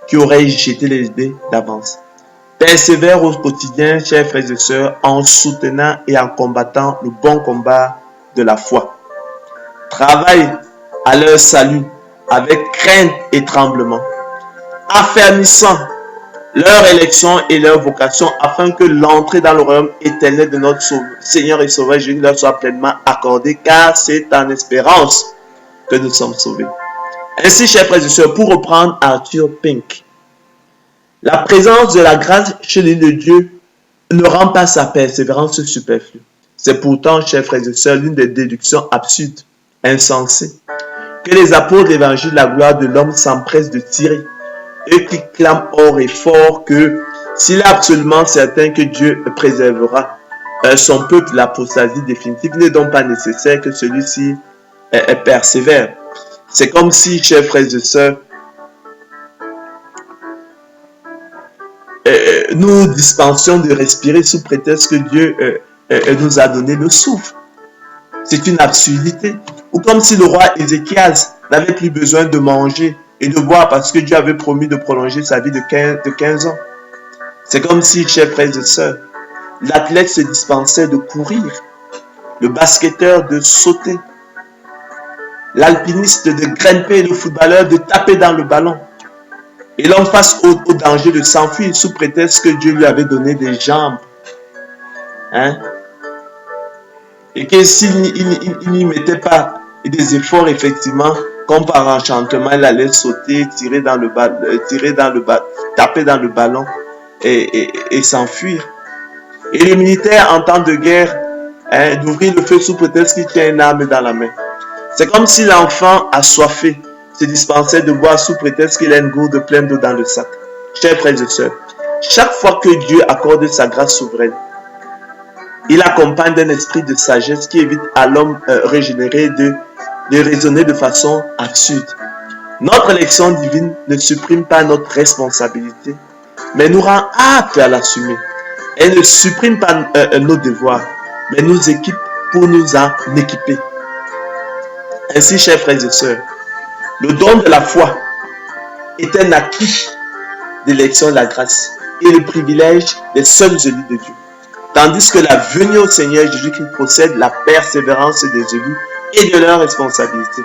qui aurait jeté les idées d'avance, persévèrent au quotidien, chers frères et sœurs, en soutenant et en combattant le bon combat de la foi. Travaillent à leur salut avec crainte et tremblement, affermissant leur élection et leur vocation afin que l'entrée dans le royaume éternel de notre Seigneur et Sauveur Jésus leur soit pleinement accordée, car c'est en espérance que nous sommes sauvés. Ainsi, chers frères et sœurs, pour reprendre Arthur Pink, la présence de la grâce chez l'île de Dieu ne rend pas sa persévérance superflue. C'est pourtant, chers frères et sœurs, l'une des déductions absurdes, insensées, que les apôtres de l'évangile de la gloire de l'homme s'empressent de tirer, eux qui clament haut et fort que s'il est absolument certain que Dieu préservera son peuple de l'apostasie définitive, il n'est donc pas nécessaire que celui-ci persévère. C'est comme si, chers frères et sœurs, nous dispensions de respirer sous prétexte que Dieu nous a donné le souffle. C'est une absurdité. Ou comme si le roi Ézéchias n'avait plus besoin de manger et de boire parce que Dieu avait promis de prolonger sa vie de 15 ans. C'est comme si, chers frères et sœurs, l'athlète se dispensait de courir, le basketteur de sauter, l'alpiniste de grimper, le footballeur de taper dans le ballon. Et l'homme face au danger de s'enfuir sous prétexte que Dieu lui avait donné des jambes. Hein? Et que s'il n'y mettait pas des efforts, effectivement, comme par enchantement, il allait sauter, taper dans le ballon et s'enfuir. Et le militaire, en temps de guerre, d'ouvrir le feu sous prétexte qu'il tient une arme dans la main. C'est comme si l'enfant assoiffé se dispensait de boire sous prétexte qu'il a une gourde pleine d'eau dans le sac. Chers frères et sœurs, chaque fois que Dieu accorde sa grâce souveraine, il accompagne d'un esprit de sagesse qui évite à l'homme régénéré de raisonner de façon absurde. Notre élection divine ne supprime pas notre responsabilité, mais nous rend aptes à l'assumer. Elle ne supprime pas nos devoirs, mais nous équipe pour nous en équiper. Ainsi, chers frères et sœurs, le don de la foi est un acquis de l'élection de la grâce et le privilège des seuls élus de Dieu. Tandis que la venue au Seigneur Jésus-Christ procède de la persévérance des élus et de leur responsabilité.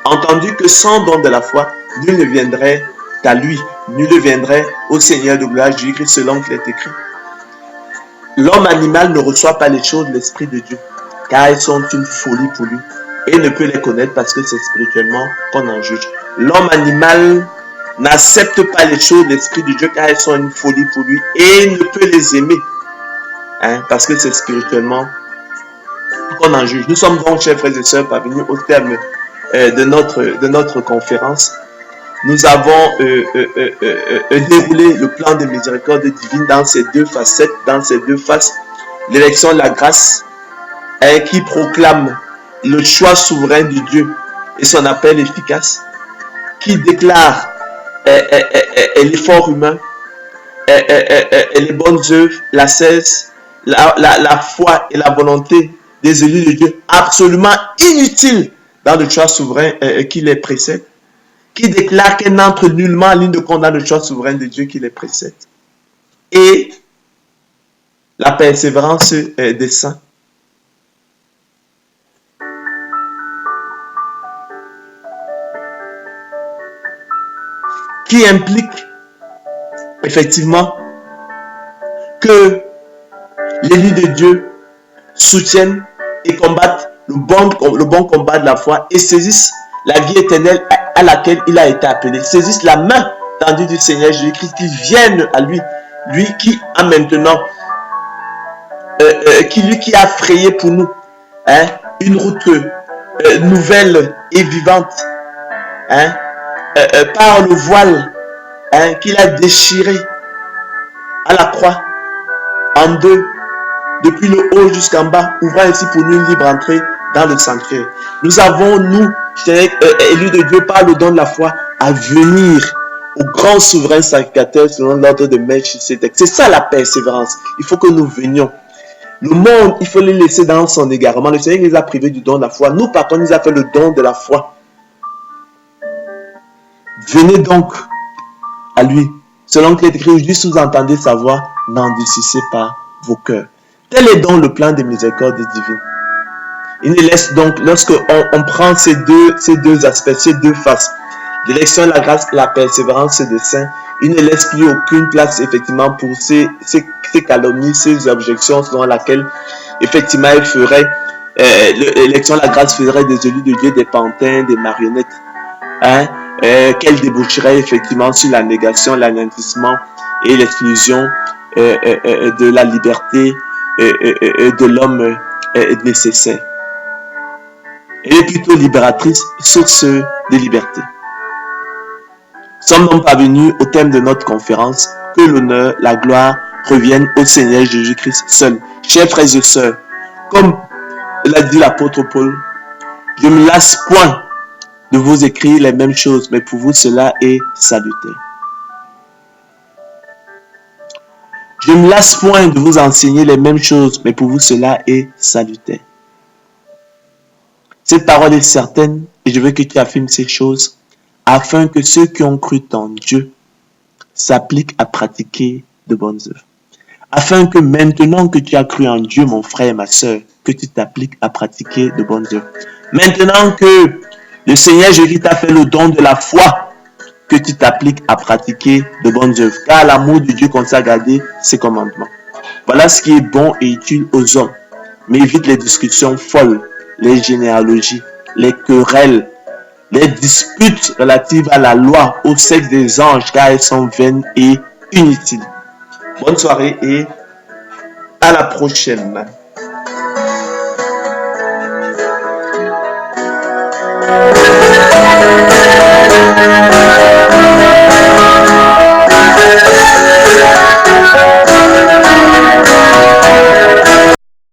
Entendu que sans don de la foi, nul ne viendrait à lui, nul ne viendrait au Seigneur de gloire Jésus-Christ selon qu'il est écrit. L'homme animal ne reçoit pas les choses de l'Esprit de Dieu, car elles sont une folie pour lui, et ne peut les connaître parce que c'est spirituellement qu'on en juge. L'homme animal n'accepte pas les choses de l'Esprit de Dieu, car elles sont une folie pour lui, et ne peut les aimer, parce que c'est spirituellement qu'on en juge. Nous sommes donc, chers frères et sœurs, parvenus au terme de notre conférence. Nous avons déroulé le plan de miséricorde divine dans ces deux facettes, dans ces deux faces. L'élection de la grâce qui proclame le choix souverain de Dieu et son appel efficace, qui déclare l'effort humain, les bonnes œuvres, l'ascèse, la foi et la volonté des élus de Dieu absolument inutiles dans le choix souverain qui les précède, qui déclare qu'elle n'entre nullement en ligne de compte dans le choix souverain de Dieu qui les précède, et la persévérance des saints, qui implique effectivement que l'élu de Dieu soutiennent et combattent le bon combat de la foi et saisissent la vie éternelle à laquelle il a été appelé. Saisissent la main tendue du Seigneur Jésus-Christ, qui viennent à lui, lui qui a maintenant, qui a frayé pour nous une route nouvelle et vivante, par le voile qu'il a déchiré à la croix en deux, depuis le haut jusqu'en bas, ouvrant ainsi pour nous une libre entrée dans le sanctuaire. Nous avons, nous, élus de Dieu, par le don de la foi, à venir au grand souverain sacrificateur selon l'ordre de Melchisédek. C'est ça la persévérance. Il faut que nous venions. Le monde, il faut les laisser dans son égarement. Le Seigneur les a privés du don de la foi. Nous, par contre, il nous a fait le don de la foi. Venez donc à lui. Selon qu'il est écrit, juste sous-entendez sa voix, n'endurcissez pas vos cœurs. Tel est donc le plan de miséricorde divine. Il ne laisse donc, lorsque on prend ces deux aspects, ces deux faces, l'élection de la grâce, la persévérance des saints, il ne laisse plus aucune place effectivement pour ces calomnies, ces objections selon laquelle effectivement il ferait, l'élection de la grâce ferait des élus de Dieu des pantins, des marionnettes, qu'elle déboucherait effectivement sur la négation, l'anéantissement et l'exclusion de la liberté de l'homme nécessaire. Elle est plutôt libératrice, source de liberté. Nous sommes donc parvenus au thème de notre conférence, que l'honneur, la gloire reviennent au Seigneur Jésus-Christ seul. Chers frères et sœurs, comme l'a dit l'apôtre Paul, je ne me lasse point de vous écrire les mêmes choses, mais pour vous cela est salutaire. Je ne me lasse point de vous enseigner les mêmes choses, mais pour vous cela est salutaire. Cette parole est certaine et je veux que tu affirmes ces choses afin que ceux qui ont cru en Dieu s'appliquent à pratiquer de bonnes œuvres. afin que maintenant que tu as cru en Dieu, mon frère et ma soeur, que tu t'appliques à pratiquer de bonnes œuvres. Maintenant que le Seigneur Jésus t'a fait le don de la foi, que tu t'appliques à pratiquer de bonnes œuvres, car l'amour de Dieu consiste à garder ses commandements. Voilà ce qui est bon et utile aux hommes, mais évite les discussions folles, les généalogies, les querelles, les disputes relatives à la loi, au sexe des anges, car elles sont vaines et inutiles. Bonne soirée et à la prochaine.